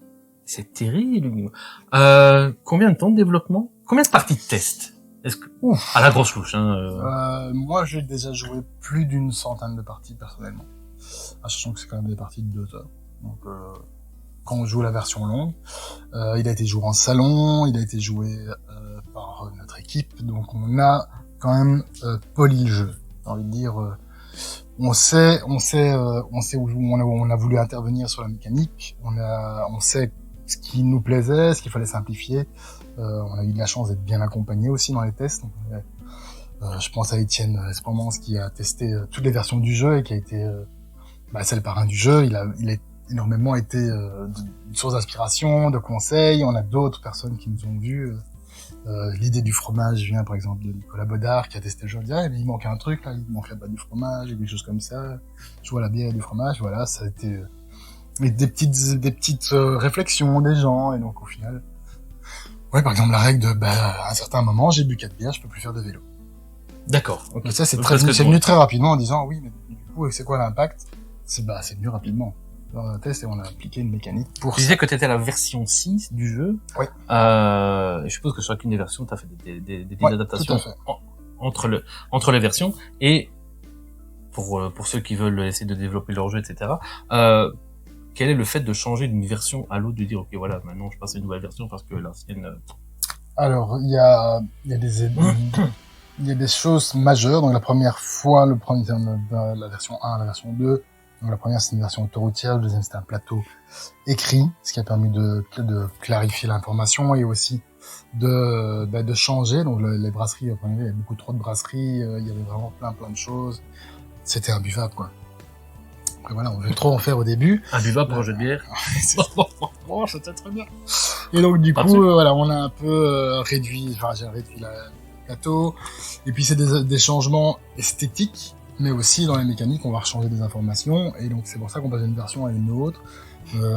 C'est terrible. Combien de temps de développement? Combien de parties de test? Est-ce que à la grosse louche, Moi, j'ai déjà joué plus d'une centaine de parties personnellement, sachant que c'est quand même des parties de 2 heures. Donc, quand on joue la version longue, il a été joué en salon, il a été joué par notre équipe, donc on a quand même poli le jeu. J'ai envie de dire, on sait où on a voulu intervenir sur la mécanique, on sait ce qui nous plaisait, ce qu'il fallait simplifier. On a eu de la chance d'être bien accompagné aussi dans les tests. Donc, je pense à Étienne Espomance qui a testé toutes les versions du jeu et qui a été c'est le parrain du jeu. Il a énormément été une source d'inspiration, de conseils. On a d'autres personnes qui nous ont vus. L'idée du fromage vient par exemple de Nicolas Bodard qui a testé le jeu. Il dit mais il manque un truc là, il manquerait pas du fromage et des choses comme ça. Je vois la bière et du fromage. Voilà, ça a été des petites réflexions des gens et donc au final. Ouais, par exemple, la règle de, à un certain moment, j'ai bu 4 bières, je peux plus faire de vélo. D'accord. Okay. Ça, c'est venu très rapidement en disant, oui, mais du coup, c'est quoi l'impact? C'est venu rapidement. Dans un test, et on a appliqué une mécanique pour ça. Tu disais que t'étais à la version 6 du jeu. Oui. Je suppose que chacune des versions, t'as fait des petites adaptations entre les versions. Et pour ceux qui veulent essayer de développer leur jeu, etc., quel est le fait de changer d'une version à l'autre, de dire, ok, voilà, maintenant je passe à une nouvelle version parce que l'ancienne... Alors, il y a des choses majeures. Donc, la première fois, la version 1, la version 2. Donc, la première, c'est une version autoroutière. La deuxième, c'était un plateau écrit, ce qui a permis de clarifier l'information et aussi de changer. Donc, les brasseries, il y avait beaucoup trop de brasseries, il y avait vraiment plein de choses. C'était imbuvable, quoi. Après, voilà, on veut trop en faire au début. Imbuvable pour un jeu de bière. Bon, c'était très bien. Et donc, du coup, voilà, on a un peu j'ai réduit le plateau. Et puis, c'est des changements esthétiques, mais aussi dans les mécaniques, on va rechanger des informations. Et donc, c'est pour ça qu'on passe d'une version à une autre.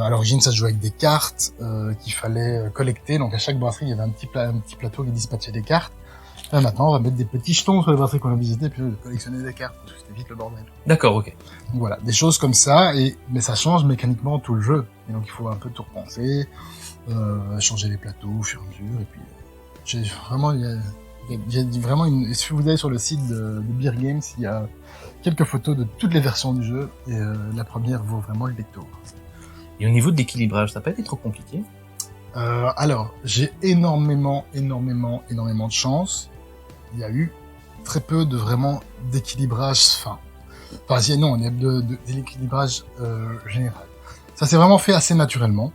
À l'origine, ça se jouait avec des cartes qu'il fallait collecter. Donc, à chaque brasserie, il y avait un petit plateau qui dispatchait des cartes. Là, maintenant, on va mettre des petits jetons sur les brasseries qu'on a visitées, puis collectionner des cartes, parce que c'était vite le bordel. D'accord, ok. Donc voilà, des choses comme ça, mais ça change mécaniquement tout le jeu. Et donc il faut un peu tout repenser, changer les plateaux au fur et à mesure, et puis il y a vraiment si vous allez sur le site de Beer Games, il y a quelques photos de toutes les versions du jeu, et la première vaut vraiment le détour. Et au niveau de l'équilibrage, ça n'a pas été trop compliqué? Alors, j'ai énormément de chance. Il y a eu très peu de vraiment d'équilibrage non, il y a de l'équilibrage général. Ça s'est vraiment fait assez naturellement.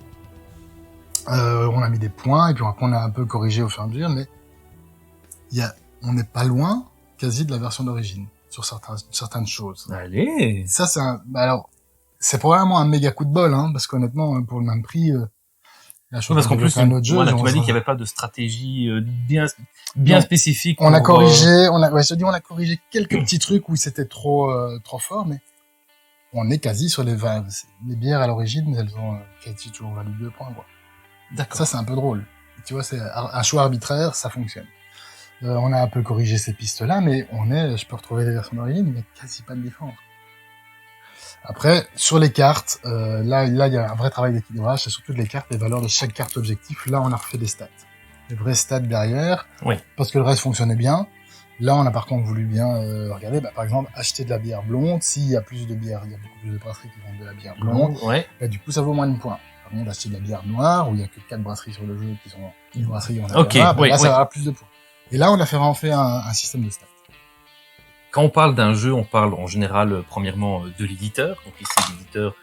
On a mis des points et puis on a un peu corrigé au fur et à mesure, mais on n'est pas loin quasi de la version d'origine sur certaines choses. Allez. Ça c'est alors c'est probablement un méga coup de bol, parce qu'honnêtement pour le même prix. Parce qu'en plus, tu m'as dit qu'il n'y avait pas de stratégie bien spécifique. On a corrigé quelques petits trucs où c'était trop fort, mais on est quasi sur les bières à l'origine, mais elles ont quasi toujours valu 2 points, quoi. D'accord. Ça, c'est un peu drôle. Tu vois, c'est un choix arbitraire, ça fonctionne. On a un peu corrigé ces pistes-là, mais je peux retrouver les versions d'origine, mais quasi pas de différence. Après, sur les cartes, là, il y a un vrai travail d'équilibrage, c'est sur toutes les cartes, les valeurs de chaque carte objectif. Là, on a refait des stats. Les vrais stats derrière. Oui. Parce que le reste fonctionnait bien. Là, on a par contre voulu bien regarder, par exemple, acheter de la bière blonde. S'il y a plus de bière, il y a beaucoup plus de brasseries qui vendent de la bière blonde. Ouais. Du coup, ça vaut moins de points. Par contre, acheter de la bière noire, où il y a que 4 brasseries sur le jeu qui sont une brasserie, on a là, ça va plus de points. Et là, on a vraiment fait un système de stats. Quand on parle d'un jeu, on parle en général, premièrement, de l'éditeur. Donc ici, l'éditeur,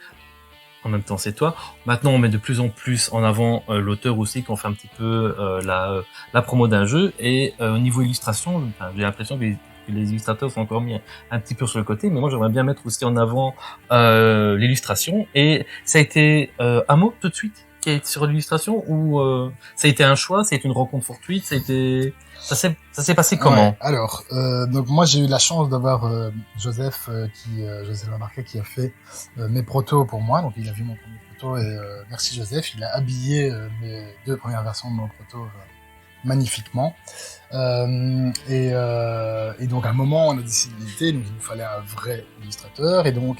en même temps, c'est toi. Maintenant, on met de plus en plus en avant l'auteur aussi, qu'on fait un petit peu la promo d'un jeu. Et au niveau illustration, j'ai l'impression que les illustrateurs sont encore mis un petit peu sur le côté. Mais moi, j'aimerais bien mettre aussi en avant l'illustration. Et ça a été un mot tout de suite qui a été sur l'illustration, ou ça a été un choix, ça a été une rencontre fortuite, ça s'est passé comment? Ouais, alors, donc moi j'ai eu la chance d'avoir Joseph Lamarca qui a fait mes protos pour moi, donc il a vu mon premier proto et merci Joseph, il a habillé mes 2 premières versions de mon proto magnifiquement. Et donc à un moment on a décidé d'éditer, donc il nous fallait un vrai illustrateur, et donc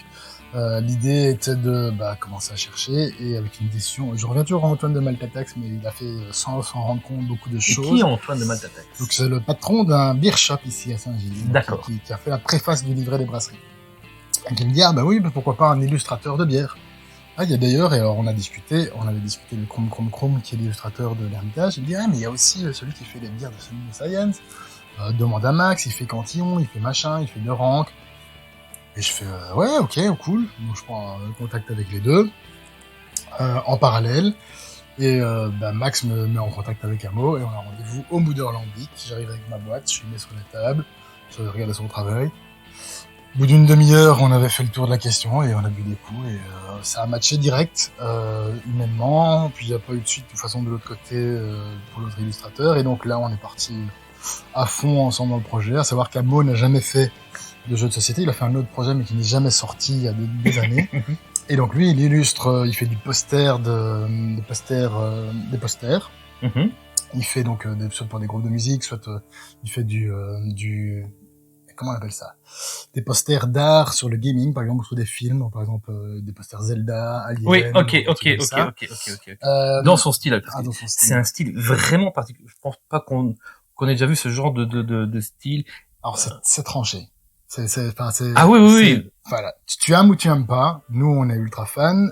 l'idée était de commencer à chercher, et avec une décision, je reviens toujours à Antoine de Maltatax, mais il a fait sans s'en rendre compte beaucoup de Et choses. qui est Antoine de Maltatax? Donc c'est le patron d'un beer shop ici à Saint-Gilles, D'accord. qui a fait la préface du livret des brasseries. Et qui me dit oui, pourquoi pas un illustrateur de bière. Il y a d'ailleurs, et alors on avait discuté de Chrome, qui est l'illustrateur de l'Hermitage. Il me dit mais il y a aussi celui qui fait les bières de Sony Science. Demande à Max, il fait Cantillon, il fait machin, il fait de Rank. Et je fais ouais, ok, cool. Donc je prends contact avec les deux en parallèle. Et Max me met en contact avec Amo, et on a rendez-vous au Moederlandic. J'arrive avec ma boîte, je suis mis sur la table, je regarde son travail. Au bout d'une demi-heure, on avait fait le tour de la question et on a bu des coups, et ça a matché direct, humainement. Puis il n'y a pas eu de suite de toute façon de l'autre côté pour l'autre illustrateur, et donc là on est parti à fond ensemble dans le projet. À savoir qu'Amo n'a jamais fait de jeu de société, il a fait un autre projet mais qui n'est jamais sorti il y a des années. Et donc lui il illustre, il fait du poster, des posters. Mm-hmm. Il fait donc soit pour des groupes de musique, soit il fait du comment on appelle ça, des posters d'art sur le gaming, par exemple, sur des films, par exemple des posters Zelda, Alien. Oui, ok. Dans son style, dans son style. C'est un style vraiment particulier. Je pense pas qu'on ait déjà vu ce genre de style. Alors c'est tranché. Oui. Voilà. Tu aimes ou tu aimes pas. Nous, on est ultra fans.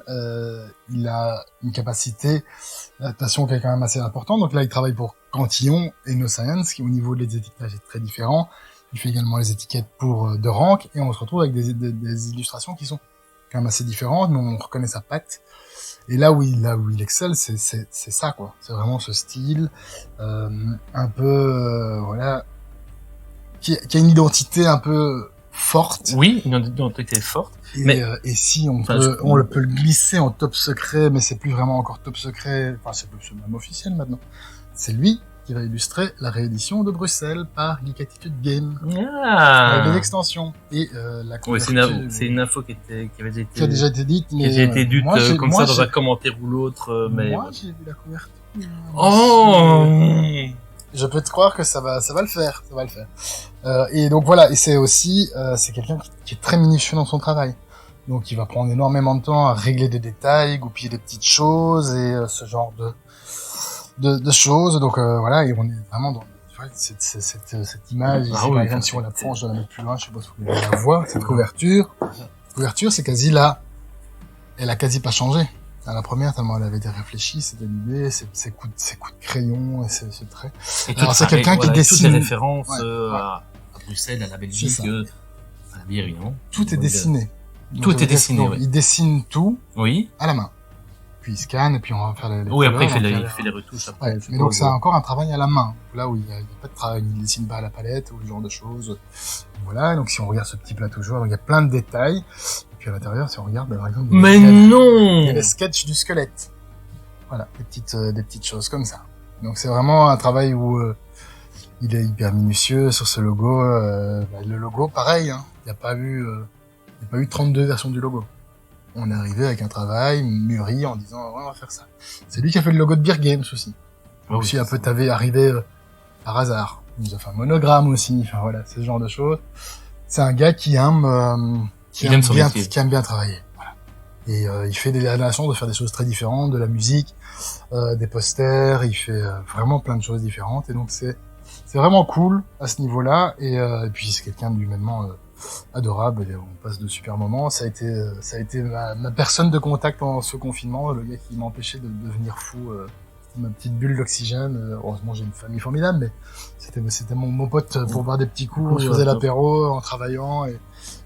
Il a une capacité d'adaptation qui est quand même assez importante. Donc là, il travaille pour Cantillon et No Science, qui au niveau des étiquetages est très différent. Il fait également les étiquettes pour de Rank, et on se retrouve avec des illustrations qui sont quand même assez différentes, mais on reconnaît sa patte. Et là où il excelle, c'est ça, quoi. C'est vraiment ce style, un peu, voilà, qui a une identité un peu forte. Oui, une identité forte. Et si on peut le glisser en top secret, mais c'est plus vraiment encore top secret, enfin c'est même officiel maintenant. C'est lui qui va illustrer la réédition de Bruxelles par Geek Attitude Game. Avec des extensions. Et la couverture... c'est une info qui a déjà été dite, mais... Qui a déjà été dite comme ça dans un commentaire ou l'autre, mais... Moi, j'ai vu la couverture. Oh! Je peux te croire que ça va le faire. Et donc voilà, et c'est aussi, c'est quelqu'un qui est très minutieux dans son travail. Donc il va prendre énormément de temps à régler des détails, goupiller des petites choses, et ce genre de choses. Donc voilà, et on est vraiment dans cette image ici, par exemple, si on la prend, je vais la mettre plus loin, je sais pas si vous voulez la voir, cette couverture. Cette couverture, c'est quasi là. Elle a quasi pas changé. À la première, tellement elle avait été réfléchie, c'était l'idée, ses coups de crayon, et ses traits. Alors c'est quelqu'un qui dessine... Toutes les références à Bruxelles, à la Belgique, à la bière, non? Tout est dessiné. Tout est dessiné, donc, il dessine tout à la main. Puis il scanne, et puis on va faire les oui, après il fait les retouches. Après, mais donc c'est encore un travail à la main. Là où il y a pas de travail, il dessine pas à la palette, ou ce genre de choses. Voilà, donc si on regarde ce petit plateau joueur, il y a plein de détails. Et puis à l'intérieur, si on regarde, par exemple... il y a les sketchs du squelette. Voilà, des petites choses comme ça. Donc c'est vraiment un travail où il est hyper minutieux sur ce logo. Le logo, pareil, hein. Il n'y a pas eu 32 versions du logo. On est arrivé avec un travail mûri en disant on va faire ça. C'est lui qui a fait le logo de Beer Games aussi. Aussi un peu t'avais arrivé par hasard. Il nous a fait un monogramme aussi. Enfin voilà, ce genre de choses. C'est un gars qui aime bien travailler. Voilà. Et il fait la chance de faire des choses très différentes, de la musique, des posters. Il fait vraiment plein de choses différentes. Et donc c'est vraiment cool à ce niveau-là. Et puis c'est quelqu'un d'humainement adorable, et on passe de super moments. Ça a été ma personne de contact en ce confinement, le gars qui m'a empêché de devenir fou, ma petite bulle d'oxygène. Heureusement j'ai une famille formidable, mais c'était mon pote pour boire des petits coups, on se faisait l'apéro en travaillant, et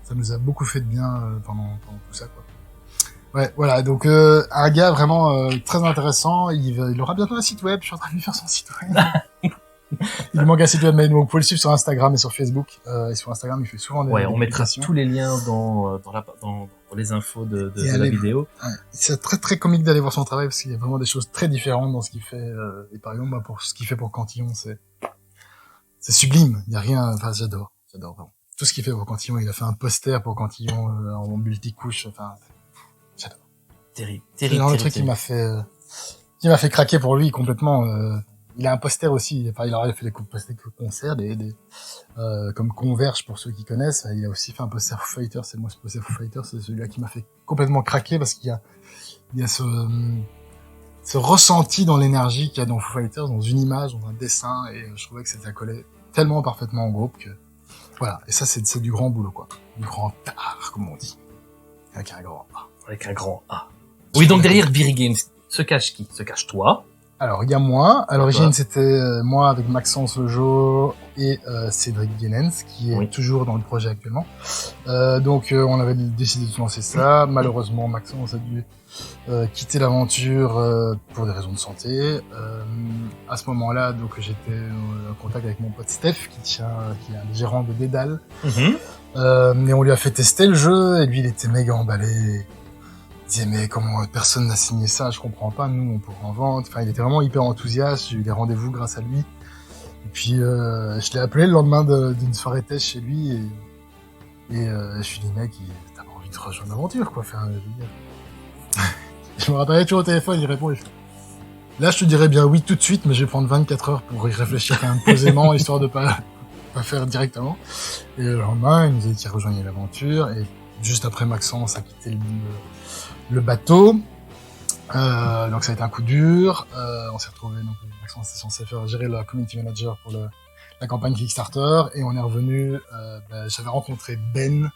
ça nous a beaucoup fait de bien pendant tout ça, quoi. Ouais, voilà, donc un gars vraiment très intéressant. Il aura bientôt un site web, je suis en train de lui faire son site web. Il lui manque un site web, mais donc vous pouvez le suivre sur Instagram et sur Facebook. Et sur Instagram, il fait souvent des on mettra tous les liens dans les infos de la vidéo. Ouais. C'est très très comique d'aller voir son travail, parce qu'il y a vraiment des choses très différentes dans ce qu'il fait. Et par exemple, pour ce qu'il fait pour Cantillon, c'est sublime. Il y a rien. Enfin, j'adore vraiment. Tout ce qu'il fait pour Cantillon, il a fait un poster pour Cantillon en multicouche. Enfin, j'adore. Terrible. C'est le truc qui m'a fait craquer pour lui complètement. il a un poster aussi. Enfin, il aurait fait des posters de concerts, comme Converge pour ceux qui connaissent. Il a aussi fait un poster Foo Fighters. C'est moi ce poster Foo Fighters, c'est celui-là qui m'a fait complètement craquer parce qu'il y a ce ressenti dans l'énergie qu'il y a dans Foo Fighters, dans une image, dans un dessin, et je trouvais que ça collait tellement parfaitement au groupe que voilà. Et ça, c'est du grand boulot, quoi. Du grand art, comme on dit. Avec un grand A. Avec un grand A. Oui, donc derrière Beery Games, se cache qui? Se cache toi? Alors, il y a moi. À l'origine, c'était moi avec Maxence Lejo et Cédric Guénens, qui est toujours dans le projet actuellement. Donc, on avait décidé de lancer ça. Malheureusement, Maxence a dû quitter l'aventure pour des raisons de santé. À ce moment-là, donc j'étais en contact avec mon pote Steph, qui est un gérant de Dédale. Et on lui a fait tester le jeu, et lui, il était méga emballé. Il disait, mais comment personne n'a signé ça, je comprends pas, nous on pourrait en vendre. Enfin, il était vraiment hyper enthousiaste, j'ai eu des rendez-vous grâce à lui. Et puis je l'ai appelé le lendemain d'une soirée test chez lui, et je lui ai dit, mec, t'as pas envie de rejoindre l'aventure, quoi. Enfin, je veux dire. Je me rappelais toujours au téléphone, il répond, là je te dirais bien oui tout de suite, mais je vais prendre 24 heures pour y réfléchir quand même posément, histoire de pas faire directement. Et le lendemain, il nous a dit qu'il rejoignait l'aventure, et juste après Maxence a quitté le bateau. Donc ça a été un coup dur. On s'est retrouvé, donc Maxence était censé gérer la community manager pour la campagne Kickstarter, et on est revenu. J'avais rencontré Ben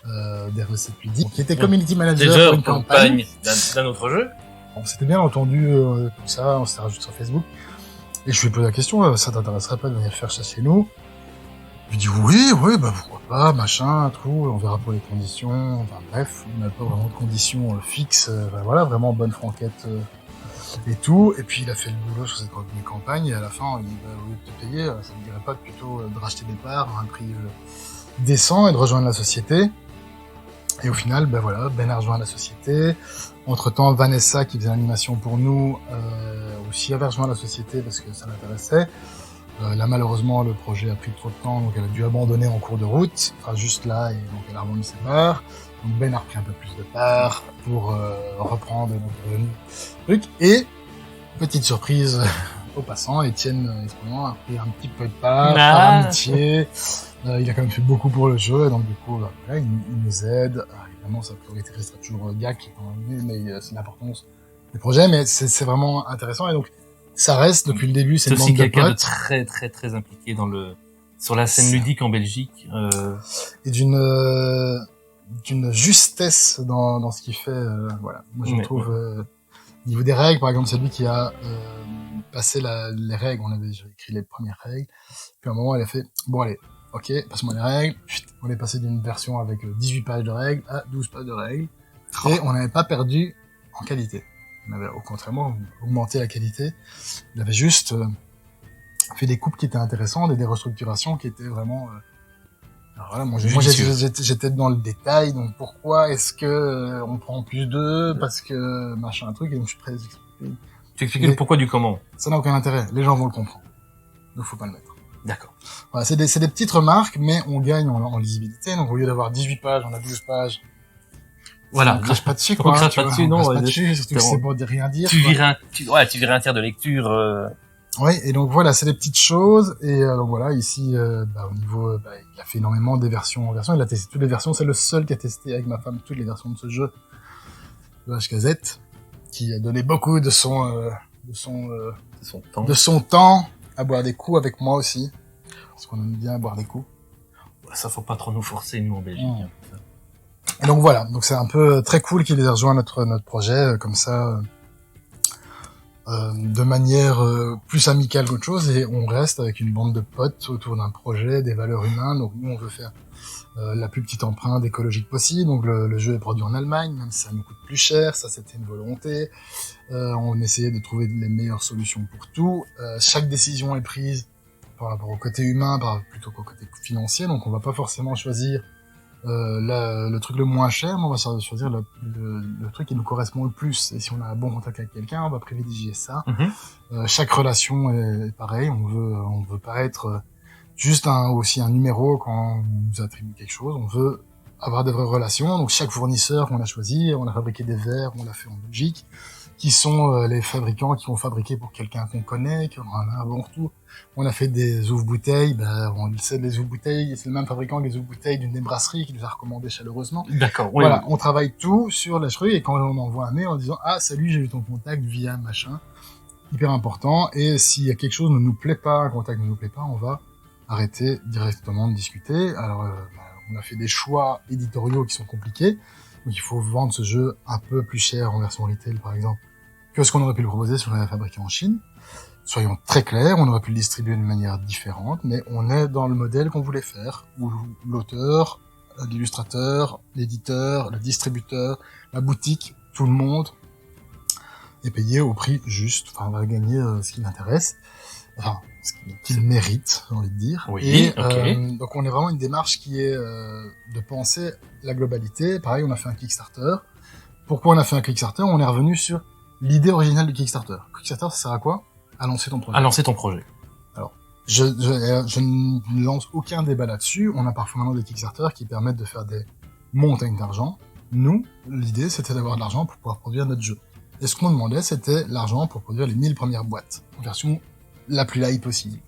des recettes ludiques, qui était community manager pour une campagne d'un autre jeu. On s'était bien entendu tout ça, on s'était rajouté sur Facebook, et je lui ai posé la question, ça t'intéresserait pas de venir faire ça chez nous? Je lui ai dit oui, bah pourquoi pas, machin, tout, on verra pour les conditions, enfin bref, on n'a pas vraiment de conditions fixes, voilà, vraiment bonne franquette et tout, et puis il a fait le boulot sur cette première campagne, et à la fin, il dit, au lieu de te payer, ça ne dirait pas plutôt de racheter des parts à un prix décent et de rejoindre la société. Et au final, voilà, Ben a rejoint la société. Entre-temps, Vanessa, qui faisait l'animation pour nous, aussi avait rejoint la société parce que ça l'intéressait. Là, malheureusement, le projet a pris trop de temps, donc elle a dû abandonner en cours de route, enfin juste là, et donc elle a revendu ses parts. Donc Ben a repris un peu plus de parts pour reprendre notre truc. Et, petite surprise au passant, Étienne Esprimant a pris un petit peu de part, par amitié. Il a quand même fait beaucoup pour le jeu, donc du coup, voilà, il nous aide. Évidemment, sa priorité restera toujours Gak, mais c'est l'importance du projet, mais c'est vraiment intéressant, et donc ça reste depuis le début, c'est une bande de potes. C'est aussi quelqu'un de très très très impliqué sur la scène ludique en Belgique. Et d'une justesse dans ce qu'il fait, voilà. Moi, je trouve, au niveau des règles, par exemple, c'est lui qui a passé les règles, j'ai écrit les premières règles, puis à un moment, elle a fait, bon allez, ok, passe-moi les règles, on est passé d'une version avec 18 pages de règles à 12 pages de règles, et on n'avait pas perdu en qualité. On avait au contraire augmenté la qualité. Il avait juste fait des coupes qui étaient intéressantes et des restructurations qui étaient vraiment... Alors voilà, moi j'étais dans le détail, donc pourquoi est-ce que on prend plus d'eux, parce que machin un truc, et donc je suis prêt à expliquer. Tu expliques le pourquoi du comment. Ça n'a aucun intérêt, les gens vont le comprendre. Donc faut pas le mettre. D'accord. Voilà, c'est des petites remarques, mais on gagne en lisibilité, donc au lieu d'avoir 18 pages, on a 12 pages. Voilà. On crache pas dessus, quoi. On crache pas dessus, non. On crache pas dessus, surtout que c'est bon de rien dire. Tu virais un tiers de lecture. Oui, et donc voilà, c'est des petites choses, et donc voilà, ici, au niveau, il a fait énormément des versions en version, il a testé toutes les versions, c'est le seul qui a testé avec ma femme toutes les versions de ce jeu, de HKZ, qui a donné beaucoup de son temps à boire des coups avec moi aussi, parce qu'on aime bien boire des coups. Ça, faut pas trop nous forcer, nous, en Belgique. Et donc voilà, donc c'est un peu très cool qu'il ait rejoint notre projet, comme ça, de manière plus amicale qu'autre chose, et on reste avec une bande de potes autour d'un projet, des valeurs humaines. Donc nous, on veut faire la plus petite empreinte écologique possible. Donc le jeu est produit en Allemagne, même si ça nous coûte plus cher, ça c'était une volonté. On essayait de trouver les meilleures solutions pour tout. Chaque décision est prise par rapport au côté humain, plutôt qu'au côté financier. Donc on va pas forcément choisir le truc le moins cher, mais on va choisir le truc qui nous correspond le plus. Et si on a un bon contact avec quelqu'un, on va privilégier ça. Chaque relation est pareil. On veut pas être juste aussi un numéro quand on nous attribue quelque chose. On veut avoir des vraies relations. Donc chaque fournisseur qu'on a choisi, on a fabriqué des verres, on l'a fait en Belgique, qui sont les fabricants qui vont fabriquer pour quelqu'un qu'on connaît, qui aura un bon retour. On a fait des ouvre-bouteilles, on le sait, les ouvre-bouteilles, c'est le même fabricant que les ouvre-bouteilles d'une des brasseries qui nous a recommandé chaleureusement. D'accord, oui. Voilà, on travaille tout sur la truc, et quand on envoie un mail en disant « Ah, salut, j'ai eu ton contact via machin », hyper important, et s'il y a quelque chose ne nous plaît pas, un contact ne nous plaît pas, on va arrêter directement de discuter. Alors, on a fait des choix éditoriaux qui sont compliqués, donc il faut vendre ce jeu un peu plus cher en version retail, par exemple, que ce qu'on aurait pu le proposer si on l'avait fabriqué en Chine. Soyons très clairs, on aurait pu le distribuer d'une manière différente, mais on est dans le modèle qu'on voulait faire, où l'auteur, l'illustrateur, l'éditeur, le distributeur, la boutique, tout le monde est payé au prix juste, enfin, on va gagner ce qui l'intéresse, enfin, ce qu'il mérite, j'ai envie de dire. Oui, et ok. donc on est vraiment une démarche qui est de penser la globalité. Pareil, on a fait un Kickstarter. Pourquoi on a fait un Kickstarter? On est revenu sur l'idée originale du Kickstarter. Kickstarter, ça sert à quoi? À lancer ton projet. À lancer ton projet. Alors, je ne lance aucun débat là-dessus. On a parfois maintenant des Kickstarter qui permettent de faire des montagnes d'argent. Nous, l'idée, c'était d'avoir de l'argent pour pouvoir produire notre jeu. Et ce qu'on demandait, c'était l'argent pour produire les 1000 premières boîtes, en version la plus light possible.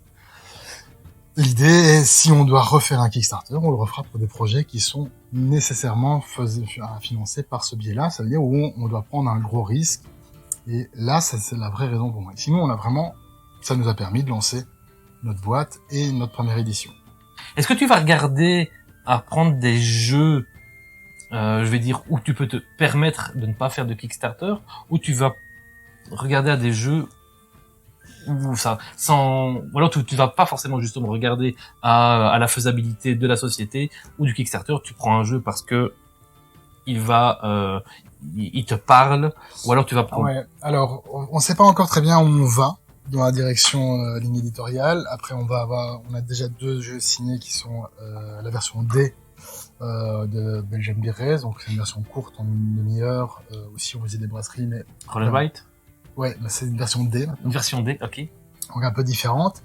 L'idée est, si on doit refaire un Kickstarter, on le refera pour des projets qui sont nécessairement financés par ce biais-là, ça veut dire où on doit prendre un gros risque. Et là, c'est la vraie raison pour moi. Sinon, ça nous a permis de lancer notre boîte et notre première édition. Est-ce que tu vas regarder à prendre des jeux, je vais dire, où tu peux te permettre de ne pas faire de Kickstarter, ou tu vas regarder à des jeux ou ça, ou alors tu vas pas forcément justement regarder à la faisabilité de la société ou du Kickstarter, tu prends un jeu parce que il te parle, ou alors tu vas prendre... Ouais, alors, on sait pas encore très bien où on va dans la direction ligne éditoriale. Après, on a déjà 2 jeux signés qui sont la version D de Belgian Beer Race, donc c'est une version courte en une demi-heure, aussi on faisait des brasseries, mais... Roll and Write. Ouais, bah c'est une version D maintenant. Une version D, ok. Donc un peu différente.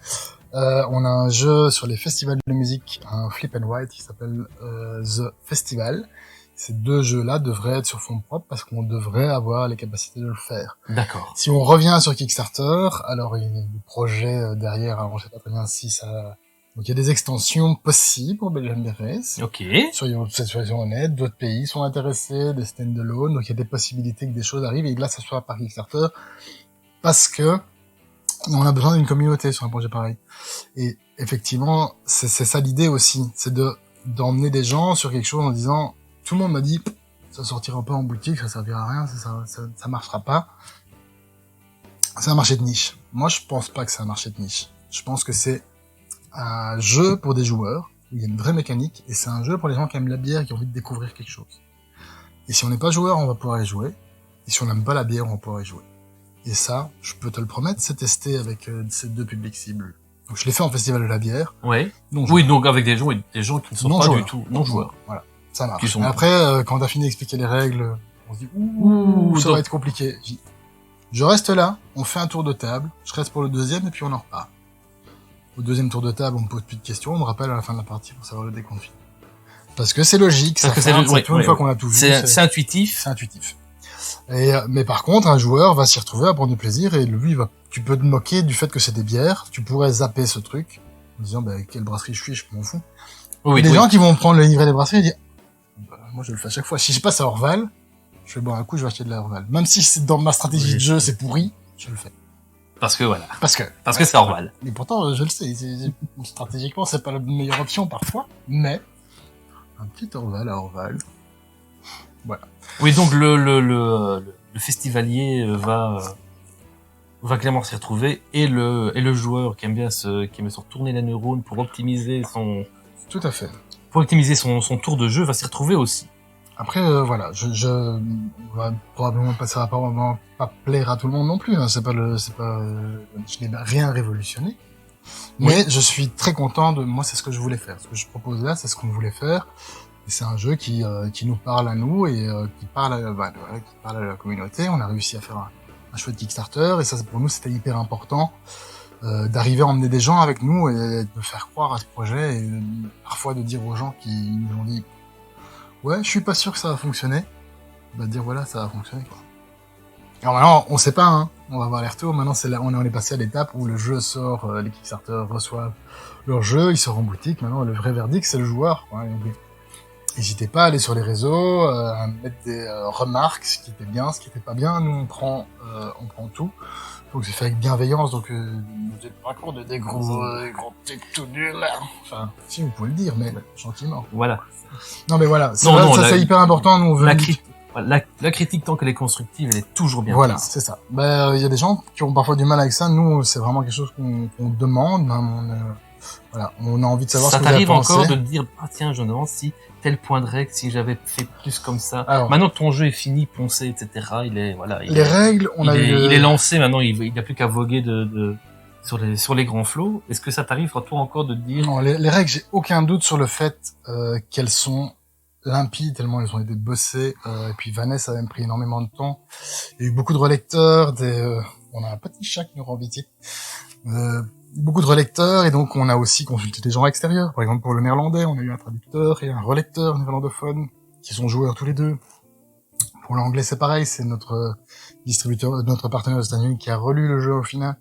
On a un jeu sur les festivals de musique, un flip and write qui s'appelle The Festival. Ces 2 jeux-là devraient être sur fonds propres parce qu'on devrait avoir les capacités de le faire. D'accord. Si on revient sur Kickstarter, alors il y a des projets derrière, alors je sais pas très bien si ça... Donc il y a des extensions possibles pour Belgian Beer Race. Ok. Soyons honnêtes, d'autres pays sont intéressés, des stand-alone, donc il y a des possibilités que des choses arrivent, et là ça soit par Kickstarter, parce que on a besoin d'une communauté sur un projet pareil. Et effectivement, c'est ça l'idée aussi, c'est d'emmener des gens sur quelque chose en disant, tout le monde m'a dit, ça sortira pas en boutique, ça servira à rien, ça marchera pas. C'est un marché de niche. Moi, je pense pas que c'est un marché de niche. Je pense que c'est un jeu pour des joueurs, où il y a une vraie mécanique, et c'est un jeu pour les gens qui aiment la bière et qui ont envie de découvrir quelque chose. Et si on n'est pas joueur, on va pouvoir y jouer. Et si on n'aime pas la bière, on va pouvoir y jouer. Et ça, je peux te le promettre, c'est testé avec ces 2 publics cibles. Donc je l'ai fait en festival de la bière. Ouais. Non Oui, donc avec des gens qui ne sont pas du tout non-joueurs. Voilà, ça marche. Qui sont... Et après, quand t'as fini d'expliquer les règles, on se dit ouh, ça va être compliqué. Je reste là, on fait un tour de table, je reste pour le 2e et puis on en repart. Au 2e tour de table, on me pose plus de questions, on me rappelle à la fin de la partie pour savoir le décompte final. Parce que c'est logique, parce que c'est une fois qu'on a tout vu. C'est intuitif. C'est intuitif. Et, mais par contre, un joueur va s'y retrouver à prendre du plaisir, et lui, tu peux te moquer du fait que c'est des bières, tu pourrais zapper ce truc, en disant, quelle brasserie je suis, je m'en fous. Oui, des gens qui vont prendre le livret des brasseries et dire, moi je le fais à chaque fois. Si je passe à Orval, je vais boire un coup, je vais acheter de la Orval. Même si c'est dans ma stratégie de jeu, c'est pourri, je le fais. Parce que voilà. Parce que c'est Orval. Mais pourtant, je le sais, stratégiquement, c'est pas la meilleure option parfois, mais un petit Orval à Orval. Voilà. Oui, donc le festivalier va clairement s'y retrouver, et le joueur qui aime bien se retourner les neurones pour optimiser son... Tout à fait. Pour optimiser son tour de jeu, va s'y retrouver aussi. Après, voilà, on va probablement ça va pas plaire à tout le monde non plus, hein. Je n'ai rien révolutionné. Mais je suis très content moi, c'est ce que je voulais faire. Ce que je propose là, c'est ce qu'on voulait faire. Et c'est un jeu qui nous parle à nous, et qui parle à la communauté. On a réussi à faire un chouette Kickstarter, et ça, pour nous, c'était hyper important, d'arriver à emmener des gens avec nous et de faire croire à ce projet, et parfois de dire aux gens qui nous ont dit, ouais, je suis pas sûr que ça va fonctionner, de dire voilà, ça va fonctionner, quoi. Alors maintenant, on sait pas, hein. On va voir les retours. Maintenant, c'est là, on est passé à l'étape où le jeu sort, les Kickstarter reçoivent leur jeu, il sort en boutique. Maintenant, le vrai verdict, c'est le joueur, quoi. Donc, n'hésitez pas à aller sur les réseaux, à mettre des remarques, ce qui était bien, ce qui était pas bien. Nous, on prend tout. Donc, c'est fait avec bienveillance. Donc, vous êtes pas court de des gros types tout nuls. Enfin, si, vous pouvez le dire, mais gentiment. Voilà. Non, mais voilà. C'est hyper important. Nous, on veut la critique, tant qu'elle est constructive, elle est toujours bien. Voilà, c'est ça. Il y a des gens qui ont parfois du mal avec ça. Nous, c'est vraiment quelque chose qu'on demande. Voilà, on a envie de savoir ce que vous avez pensé. Ça t'arrive encore de te dire, ah tiens, je me demande si tel point de règle, si j'avais fait plus comme ça. Alors, maintenant, ton jeu est fini, poncé, etc. Il est, voilà. Il est lancé, maintenant, il n'a plus qu'à voguer sur les grands flots. Est-ce que ça t'arrive, toi, encore de te dire? Non, les règles, j'ai aucun doute sur le fait, qu'elles sont limpides, tellement elles ont été bossées, et puis Vanessa a même pris énormément de temps. Il y a eu beaucoup de relecteurs, on a un petit chat qui nous rend pitié. Beaucoup de relecteurs, et donc on a aussi consulté des gens extérieurs. Par exemple, pour le néerlandais, on a eu un traducteur et un relecteur néerlandophone, qui sont joueurs tous les deux. Pour l'anglais, c'est pareil, c'est notre distributeur, notre partenaire aux États-Unis qui a relu le jeu au final.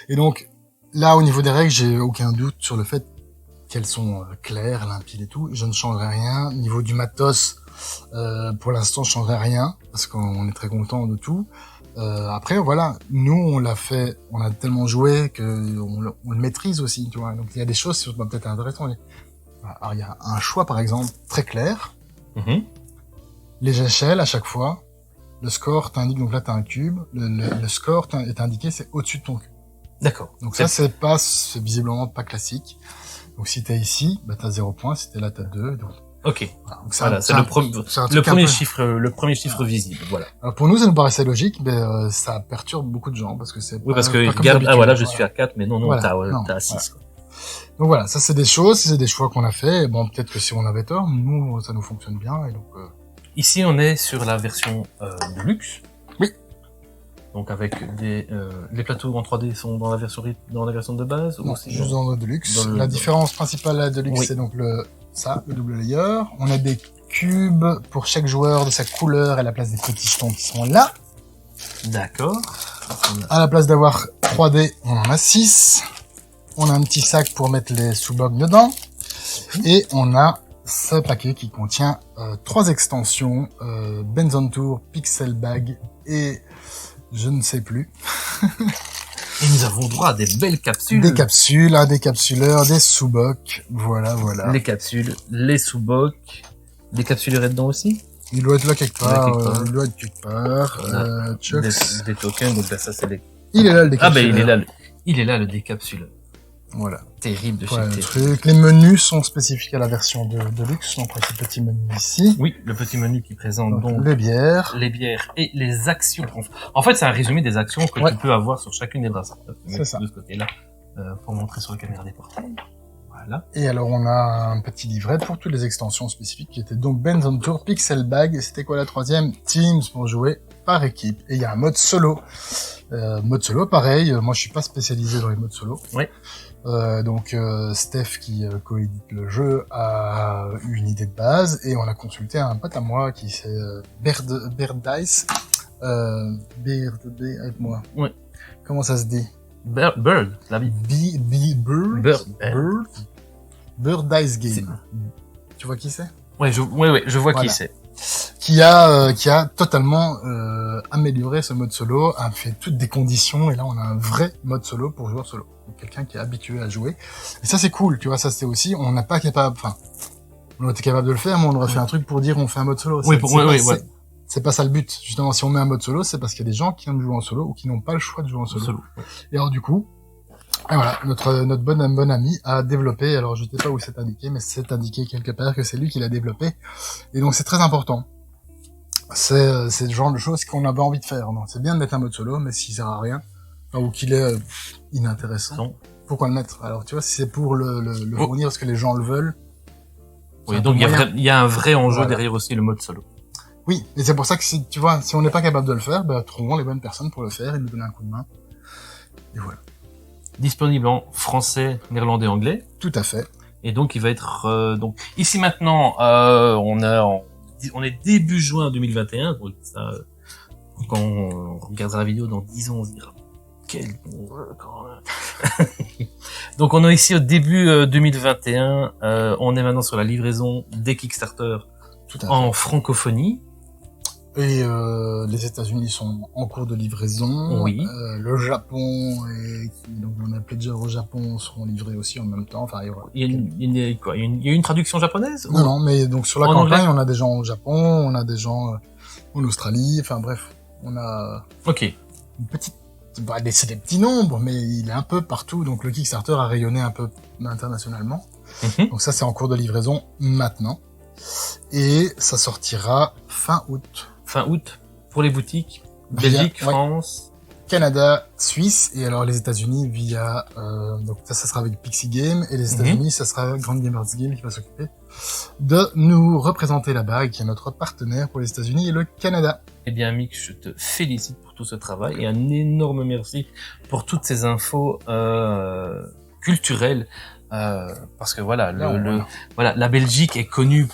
Et donc, là, au niveau des règles, j'ai aucun doute sur le fait qu'elles sont claires, limpides et tout. Je ne changerai rien. Au niveau du matos, pour l'instant, je changerai rien, parce qu'on est très content de tout. Après, voilà, nous, on l'a fait, on a tellement joué que on le maîtrise aussi, tu vois. Donc, il y a des choses qui sont peut-être intéressantes. Alors, il y a un choix, par exemple, très clair. Les échelles, à chaque fois. Le score t'indique, donc là, t'as un cube. Le score est indiqué, c'est au-dessus de ton cube. D'accord. Donc ça, c'est visiblement pas classique. Donc si t'es ici, bah t'as 0 points. Si t'es là, t'as 2. Donc, ok. Voilà, c'est le premier chiffre visible. Voilà. Alors pour nous, ça nous paraissait logique, mais ça perturbe beaucoup de gens parce que c'est. Oui, parce que regarde, voilà, je suis à 4, mais non, voilà. T'as à 6. Voilà. Donc voilà, ça c'est des choses, c'est des choix qu'on a fait. Et bon, peut-être que si on avait tort, nous, ça nous fonctionne bien. Et donc. Ici, on est sur la version de luxe. Oui. Donc avec les plateaux en 3D sont dans la version de base. Non, ou juste dans le Deluxe. La différence principale de la Deluxe, c'est donc le double layer. On a des cubes pour chaque joueur de sa couleur et à la place des petits jetons qui sont là. D'accord. À la place d'avoir 3D, on en a 6. On a un petit sac pour mettre les sous-bocs dedans. Et on a ce paquet qui contient 3 extensions, Benzone Tour, Pixel Bag et je ne sais plus. Et nous avons droit à des belles capsules. Des capsules, un décapsuleur, des sous-bocs, voilà. Les capsules, les sous-bocs, des capsules dedans aussi. Il doit être là quelque part. Des tokens, donc là, ça c'est les... Il est là le décapsuleur. Ah ben il est là le décapsuleur. Voilà. Terrible de chez truc. Les menus sont spécifiques à la version de luxe, donc ce petit menu ici. Oui, le petit menu qui présente donc les bières et les actions. En fait, c'est un résumé des actions que tu peux avoir sur chacune des brasseries. C'est ça. De ce côté-là, pour montrer sur la caméra des portails. Voilà. Et alors, on a un petit livret pour toutes les extensions spécifiques qui étaient donc Benzone Tour, Pixel Bag, et c'était quoi la troisième? Teams pour jouer par équipe. Et il y a un mode solo. Mode solo, pareil. Moi, je suis pas spécialisé dans les modes solo. Oui. Donc Steph qui coédite le jeu a eu une idée de base et on a consulté un pote à moi qui c'est Bird Dice. Avec moi. Ouais. Comment ça se dit? Bird, la vie. Bird Dice Game. Tu vois qui c'est? Ouais, je vois qui c'est. Qui a totalement amélioré ce mode solo, a fait toutes des conditions et là on a un vrai mode solo pour joueur solo. Donc, quelqu'un qui est habitué à jouer. Et ça c'est cool, tu vois, ça c'était aussi, on n'a pas capable, enfin, on était capable de le faire, mais on aurait fait un truc pour dire on fait un mode solo. C'est pas ça le but. Justement, si on met un mode solo, c'est parce qu'il y a des gens qui aiment jouer en solo ou qui n'ont pas le choix de jouer en solo. Et alors du coup, voilà, notre bon ami a développé, alors je sais pas où c'est indiqué, mais c'est indiqué quelque part que c'est lui qui l'a développé. Et donc c'est très important. C'est le genre de choses qu'on avait envie de faire. C'est bien de mettre un mode solo, mais s'il sert à rien, ou qu'il est inintéressant, pourquoi le mettre? Alors tu vois, si c'est pour le fournir parce que les gens le veulent. Oui, donc il y a un vrai enjeu derrière aussi le mode solo. Oui, et c'est pour ça que si on n'est pas capable de le faire, trouvons les bonnes personnes pour le faire et nous donner un coup de main. Et voilà. Disponible en français, néerlandais, anglais. Tout à fait. Et donc il va être donc ici maintenant on est début juin 2021, donc ça Quand on regardera la vidéo dans 10 ans, on se dira quel bon jeu quand même. Donc on est ici au début 2021. On est maintenant sur la livraison des Kickstarter Tout à fait. en francophonie. Et les États-Unis sont en cours de livraison. Oui. Le Japon donc on a Pledger au Japon seront livrés aussi en même temps. Enfin, il y aura... Il y a une traduction japonaise? Non, non, mais donc sur la En campagne, anglais on a des gens au Japon, on a des gens en Australie. Enfin bref, on a Ok. une petite... c'est des petits nombres, mais il est un peu partout. Donc le Kickstarter a rayonné un peu internationalement. Mhm. Donc ça, c'est en cours de livraison maintenant. Et ça sortira fin août. Fin août pour les boutiques. Via- Belgique, ouais. France. Canada, Suisse, et alors les États-Unis via... donc ça sera avec Pixie Game, et les Mhm. États-Unis, ça sera Grand Gamers Game qui va s'occuper de nous représenter là-bas, et qui est notre partenaire pour les États-Unis et le Canada. Eh bien, Mick, je te félicite pour tout ce travail et un énorme merci pour toutes ces infos culturelles, parce que voilà, voilà, la Belgique est connue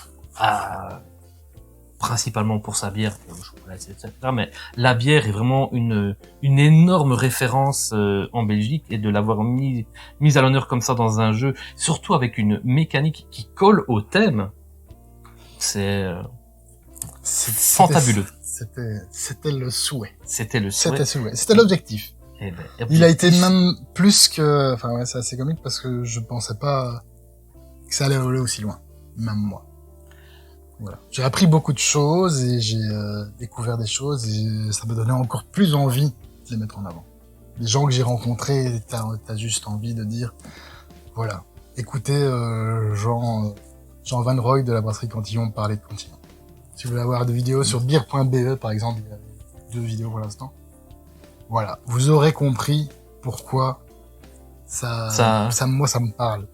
principalement pour sa bière, pour le chocolat, etc. Mais la bière est vraiment une énorme référence en Belgique, et de l'avoir mise à l'honneur comme ça dans un jeu, surtout avec une mécanique qui colle au thème, c'est fantabuleux. C'était le souhait. C'était le souhait. C'était l'objectif. Et Il a été même plus que... Enfin ouais, c'est assez comique parce que je pensais pas que ça allait aller aussi loin. Même moi. Voilà. J'ai appris beaucoup de choses et j'ai découvert des choses et ça me donnait encore plus envie de les mettre en avant. Les gens que j'ai rencontrés, t'as juste envie de dire, voilà, écoutez Jean Van Roy de la brasserie Cantillon parler de Cantillon. Si vous voulez avoir des vidéos sur beer.be par exemple, il y a 2 vidéos pour l'instant. Voilà, vous aurez compris pourquoi moi ça me parle.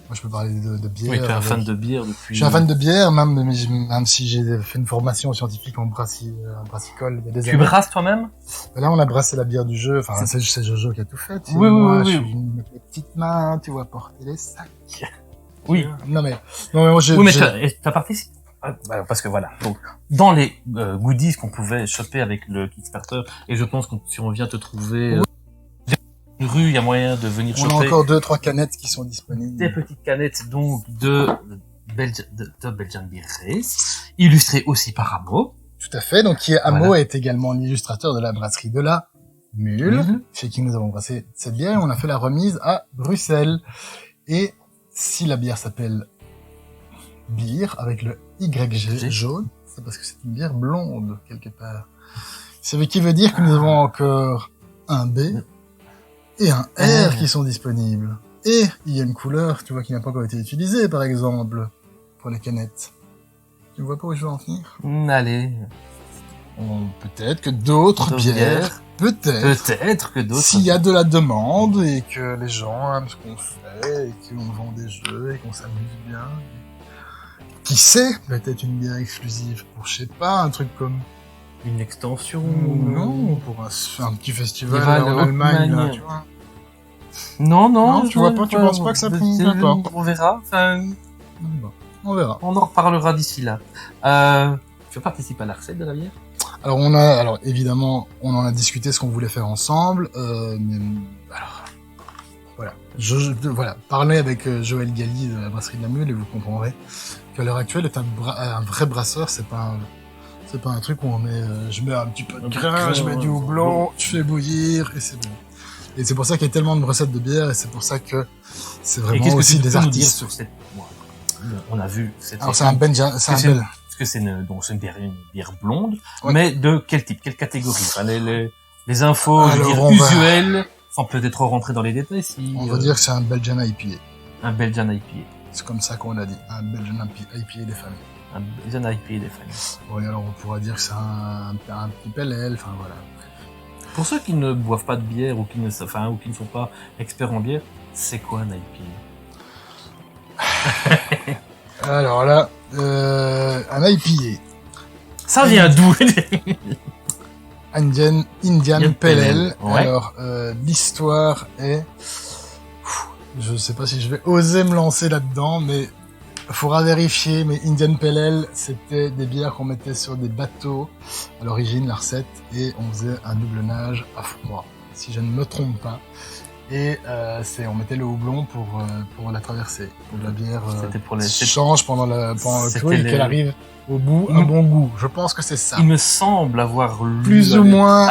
Moi je peux parler de bière. Oui, tu es un fan de bière depuis... Je suis un fan de bière, même si j'ai fait une formation scientifique en brassicole il y a des années. Tu brasses toi-même? Là on a brassé la bière du jeu, enfin c'est Jojo qui a tout fait. Oui, moi, oui. Je suis venu mettre les petites mains, tu vois, porter les sacs. Oui. Non mais moi Oui, mais t'as participé. Parce que voilà, donc dans les goodies qu'on pouvait choper avec le Kickstarter, et je pense que si on vient te trouver une rue, il y a moyen de venir on choper a encore 2-3 canettes qui sont disponibles. des petites canettes donc de Belgian Beer Race, illustrées aussi par Amo. Tout à fait, donc Amo Voilà. est également l'illustrateur de la brasserie de la Mule, chez qui nous avons brassé cette bière, et on a fait la remise à Bruxelles. Et si la bière s'appelle Beer, avec le YG jaune, c'est parce que c'est une bière blonde, quelque part. Ce qui veut dire que nous avons encore un B et un R qui sont disponibles. Et il y a une couleur, tu vois, qui n'a pas encore été utilisée, par exemple, pour les canettes. Tu vois pas où je veux en venir? Allez. Peut-être que d'autres bières, Peut-être que d'autres... s'il y a de la demande et que les gens aiment ce qu'on fait et qu'on vend des jeux et qu'on s'amuse bien. Qui sait, peut-être une bière exclusive pour, je sais pas, un truc comme... Une extension Non, pour un petit festival Festival en Allemagne, là, Allemagne. tu vois. Non, tu vois pas, tu penses pas que ça fonctionne pas? On verra. Enfin, Bon, on verra. on en reparlera d'ici là. Tu participer à la recette de la bière? Alors évidemment, on en a discuté ce qu'on voulait faire ensemble, mais alors, voilà. Voilà. Parlez avec Joël Galli de la brasserie de la Mule et vous comprendrez qu'à l'heure actuelle, être un vrai brasseur, c'est pas un truc où on met, je mets un petit peu de grain, je mets du houblon, je fais bouillir et c'est bon. Et c'est pour ça qu'il y a tellement de recettes de bière et c'est pour ça que c'est vraiment aussi des artistes. Sur cette... On a vu. Alors c'est un Belgian, Est-ce que c'est une bière blonde, ouais. Mais de quel type, quelle catégorie? Enfin, les infos, Alors, je veux dire, usuelles, sans peut-être rentrer dans les détails. Si, on va dire que c'est un Belgian IPA. Un Belgian IPA. C'est comme ça qu'on a dit, un Belgian IPA des familles. Un Belgian IPA des familles. Oui, alors on pourra dire que c'est un petit PLL, enfin voilà. Pour ceux qui ne boivent pas de bière ou qui ne sont pas experts en bière, c'est quoi un IPA? Alors là, un IPA. Ça vient d'où? Indian Pale Ale. Ouais. Alors, l'histoire est... Je sais pas si je vais oser me lancer là-dedans, mais Faudra vérifier, mais Indian Pale Ale, c'était des bières qu'on mettait sur des bateaux à l'origine, la recette, et on faisait un doublonnage à froid, si je ne me trompe pas. Et on mettait le houblon pour la traversée. Pour la bière C'était pour les... change pendant le C'était cru et qu'elle arrive au bout un bon goût. Je pense que c'est ça. Il me semble avoir lu Plus ou moins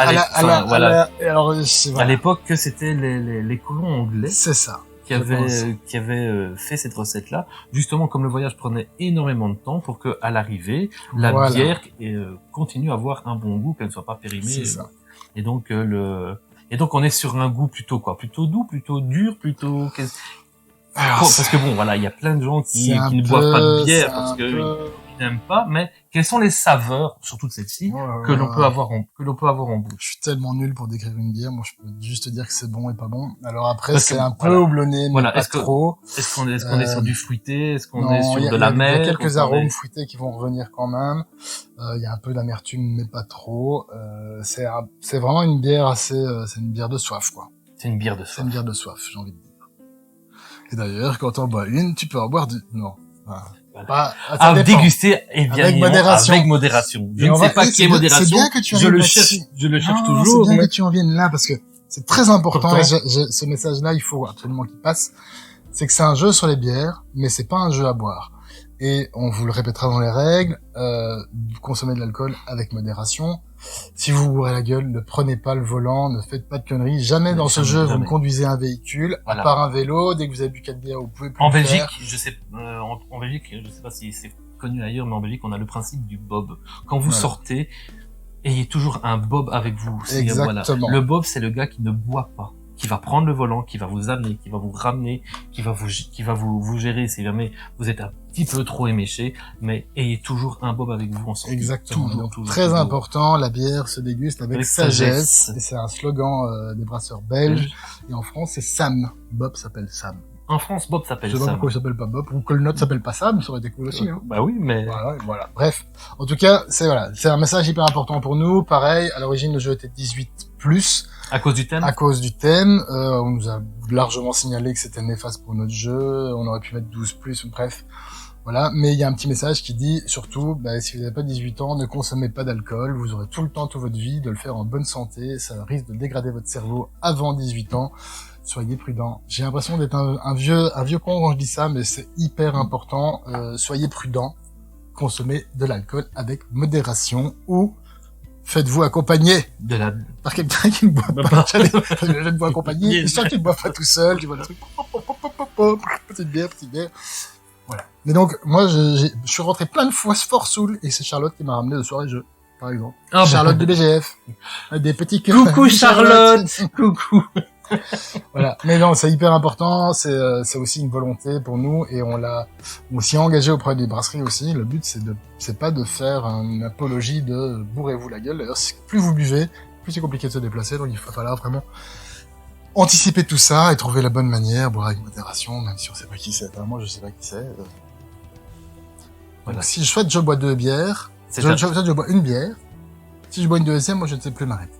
voilà. Alors, à l'époque que c'était les colons anglais. C'est ça. Qui avait fait cette recette-là, justement comme le voyage prenait énormément de temps pour que à l'arrivée la bière continue à avoir un bon goût, qu'elle ne soit pas périmée. C'est ça. Et donc on est sur un goût plutôt plutôt doux, plutôt dur, plutôt parce que bon voilà, il y a plein de gens qui ne boivent pas de bière parce que ils n'aiment pas, mais quelles sont les saveurs, surtout de celle-ci, que l'on peut avoir en bouche? Je suis tellement nul pour décrire une bière, moi je peux juste te dire que c'est bon et pas bon. Alors après c'est un peu houblonné, mais pas trop. Est-ce qu'on est sur du fruité? Est-ce qu'on est sur de la mer? Il y a quelques arômes fruités qui vont revenir quand même. Il y a un peu d'amertume, mais pas trop. C'est vraiment une bière c'est une bière de soif, quoi. C'est une bière de soif. C'est une bière de soif, j'ai envie de dire. Et d'ailleurs, quand on boit une, tu peux en boire non. Voilà. À déguster avec modération. Avec modération. Je ne sais pas qui est modération. C'est bien que tu je le cherche toujours. C'est bien que tu en viennes là parce que c'est très important. Ce message-là, il faut absolument qu'il passe. C'est que c'est un jeu sur les bières, mais c'est pas un jeu à boire. Et on vous le répétera dans les règles. Consommez de l'alcool avec modération. Si vous bourrez la gueule, ne prenez pas le volant, ne faites pas de conneries. Jamais dans ce jeu, vous ne conduisez un véhicule, à part un vélo. Dès que vous avez bu 4 bières, vous pouvez plus en le Belgique, faire. En Belgique, je sais pas si c'est connu ailleurs, mais en Belgique, on a le principe du bob. Quand vous sortez, ayez toujours un bob avec vous. Exactement. Voilà. Le bob, c'est le gars qui ne boit pas, qui va prendre le volant, qui va vous amener, qui va vous ramener, qui va vous gérer si jamais vous êtes un petit peu trop éméché, mais ayez toujours un bob avec vous en sortie. Exactement. Toujours, très important, la bière se déguste avec sagesse. Et c'est un slogan des brasseurs belges. Et en France, c'est Sam. Bob s'appelle Sam. En France, Bob s'appelle Sam. Je sais pas pourquoi il s'appelle pas Bob, ou que le nôtre s'appelle pas Sam, ça aurait été cool aussi, hein. Bah oui, mais... Voilà. Bref. En tout cas, c'est un message hyper important pour nous. Pareil, à l'origine, le jeu était 18+. À cause du thème? À cause du thème. On nous a largement signalé que c'était néfaste pour notre jeu. On aurait pu mettre 12+, bref. Voilà. Mais il y a un petit message qui dit, surtout, si vous n'avez pas 18 ans, ne consommez pas d'alcool. Vous aurez tout le temps, toute votre vie, de le faire en bonne santé. Ça risque de dégrader votre cerveau avant 18 ans. Soyez prudents. J'ai l'impression d'être un vieux con quand je dis ça, mais c'est hyper important. Soyez prudents. Consommez de l'alcool avec modération ou faites-vous accompagner par quelqu'un qui ne boit pas. Je ne bois accompagner. Histoire que tu ne bois pas tout seul. Tu vois le truc. Petite bière. Voilà. Mais donc, moi, je suis rentré plein de fois fort saoul et c'est Charlotte qui m'a ramené de soirée jeu, par exemple. Charlotte du BGF. Des petits cœurs. Coucou Charlotte. Coucou. Voilà. Mais non, c'est hyper important. C'est aussi une volonté pour nous et on s'y est engagé auprès des brasseries aussi. Le but, c'est pas de faire une apologie de bourrez-vous la gueule. D'ailleurs, plus vous buvez, plus c'est compliqué de se déplacer. Donc, il va falloir vraiment anticiper tout ça et trouver la bonne manière, boire avec modération, même si on sait pas qui c'est. Enfin, moi, je sais pas qui c'est. Voilà. Donc, si je bois 2 bières. Je bois une bière. Si je bois une deuxième, moi, je ne sais plus m'arrêter.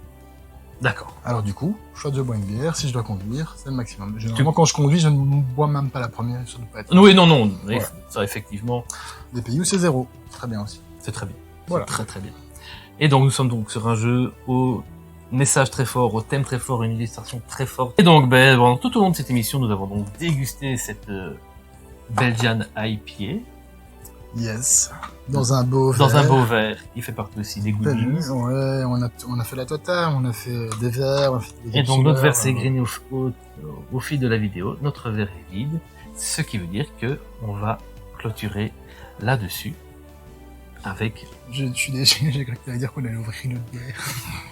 D'accord. Alors du coup, je bois une bière. Si je dois conduire, c'est le maximum. Généralement, quand je conduis, je ne bois même pas la première. Ça doit pas être... Oui, non. Voilà. Ça, effectivement. Des pays où c'est 0. C'est très bien aussi. C'est très bien. Voilà. C'est très bien. Et donc, nous sommes donc sur un jeu au message très fort, au thème très fort, une illustration très forte. Et donc, tout au long de cette émission, nous avons donc dégusté cette Belgian IPA. Yes. Dans un beau verre. Dans un beau verre. Il fait partie aussi des goodies. Ouais, on a fait la totale, on a fait des verres, on a fait des et donc notre verre s'est grainé au fil de la vidéo. Notre verre est vide. Ce qui veut dire que on va clôturer là-dessus avec... Je suis déçu, j'ai cru que tu allais dire qu'on allait ouvrir une autre bière.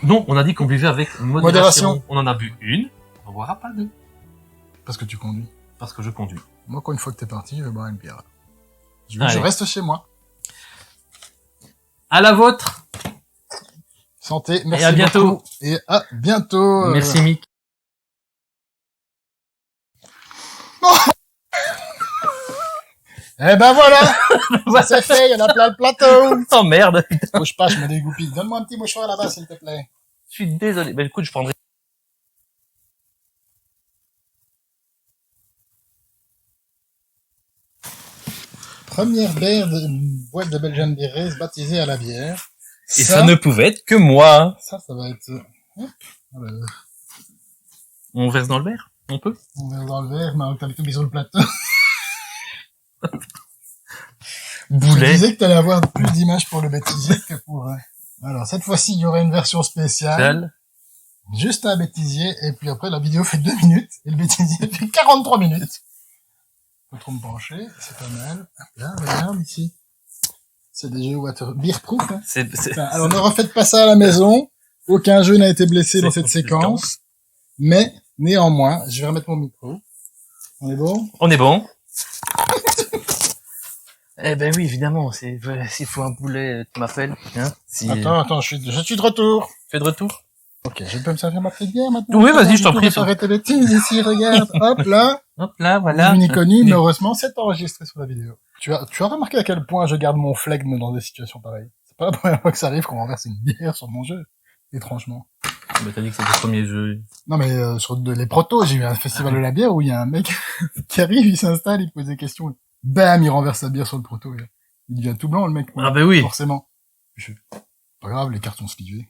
Non, on a dit qu'on buvait avec modération. On en a bu une, on ne boira pas deux. Parce que tu conduis. Parce que je conduis. Moi, quand une fois que t'es parti, je vais boire une bière. Je reste chez moi. À la vôtre. Santé, merci. Et à bientôt. Beaucoup. Et à bientôt. Merci Mick. Eh ben voilà. Ça c'est fait, il y en a plein le plateau. Oh merde. Bouge pas, je me dégoupille. Donne-moi un petit mouchoir là-bas, s'il te plaît. Je suis désolé. Écoute, je prendrai... Première boîte de Belgian Beer Race baptisée à la bière. Et ça ne pouvait être que moi. Ça va être... Hop, voilà. On verse dans le verre? On peut? On verse dans le verre, mais t'as tout mis sur le plateau. Boulet. Je disais que t'allais avoir plus d'images pour le bêtisier que pour... Alors, cette fois-ci, il y aurait une version spéciale. Juste un bêtisier, et puis après, la vidéo fait 2 minutes, et le bêtisier fait 43 minutes. Faut trop me pencher, c'est pas mal. Là, regarde ici. C'est des jeux beer-proof, hein. Alors, ne refaites pas ça à la maison. Aucun jeu n'a été blessé dans cette séquence. Mais, néanmoins, je vais remettre mon micro. On est bon? On est bon. Eh ben oui, évidemment, s'il faut un boulet, tu m'appelles, hein. Attends, je suis de retour. Tu es de retour? Ok, je peux me servir ma petite bière maintenant? Oui, vas-y, je t'en prie. Arrêtez les bêtises ici, regarde. Hop là. Hop là, voilà. Ni connu, mais heureusement, c'est enregistré sur la vidéo. Tu as remarqué à quel point je garde mon flegme dans des situations pareilles. C'est pas la première fois que ça arrive qu'on renverse une bière sur mon jeu. Étrangement. Mais t'as dit que c'était le premier jeu. Non, mais, sur les protos, j'ai eu un festival de la bière où il y a un mec qui arrive, il s'installe, il pose des questions. Bam, il renverse sa bière sur le proto. Il devient tout blanc, le mec. Ah, ben oui. Forcément. Pas grave, les cartons slivés.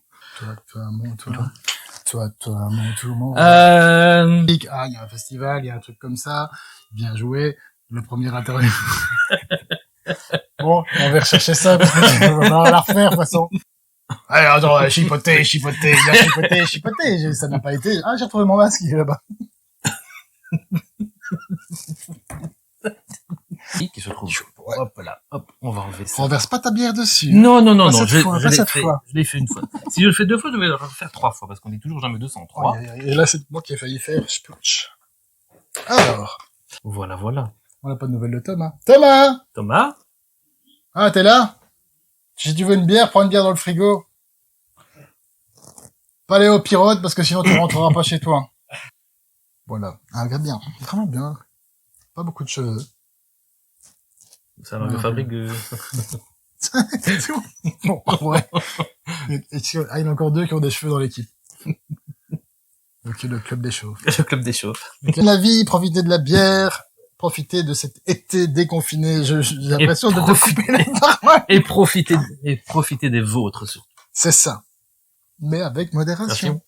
Toi, mon. Ah, il y a un festival, il y a un truc comme ça. Bien joué. Le premier interview. Bon, on va rechercher ça, parce que on va la refaire, de toute façon. Allez, attends, chipoter, bien chipoter. Ça n'a pas été. Ah, j'ai retrouvé mon masque, il est là-bas. Qui se trouve. Ouais. Hop là, hop, on va enlever ça. Renverse pas ta bière dessus. Non, je l'ai fait une fois. Si je le fais 2 fois, je vais le refaire 3 fois, parce qu'on dit toujours jamais 203. Et là, c'est moi qui ai failli faire splutch. Alors. Voilà. On n'a pas de nouvelles de Thomas. Thomas! Ah, t'es là? Si tu veux une bière, prends une bière dans le frigo. Pas aller au pirote, parce que sinon tu rentreras pas chez toi. Voilà. Ah, regarde bien. Vraiment bien. Pas beaucoup de cheveux. Ça va me fabrique Bon, ouais. Il y en a encore 2 qui ont des cheveux dans l'équipe. Donc, le club des chauves. Le club des chauves. La vie, profitez de la bière, profitez de cet été déconfiné. J'ai l'impression de te couper les paroles. Et profitez des vôtres, surtout. C'est ça. Mais avec modération.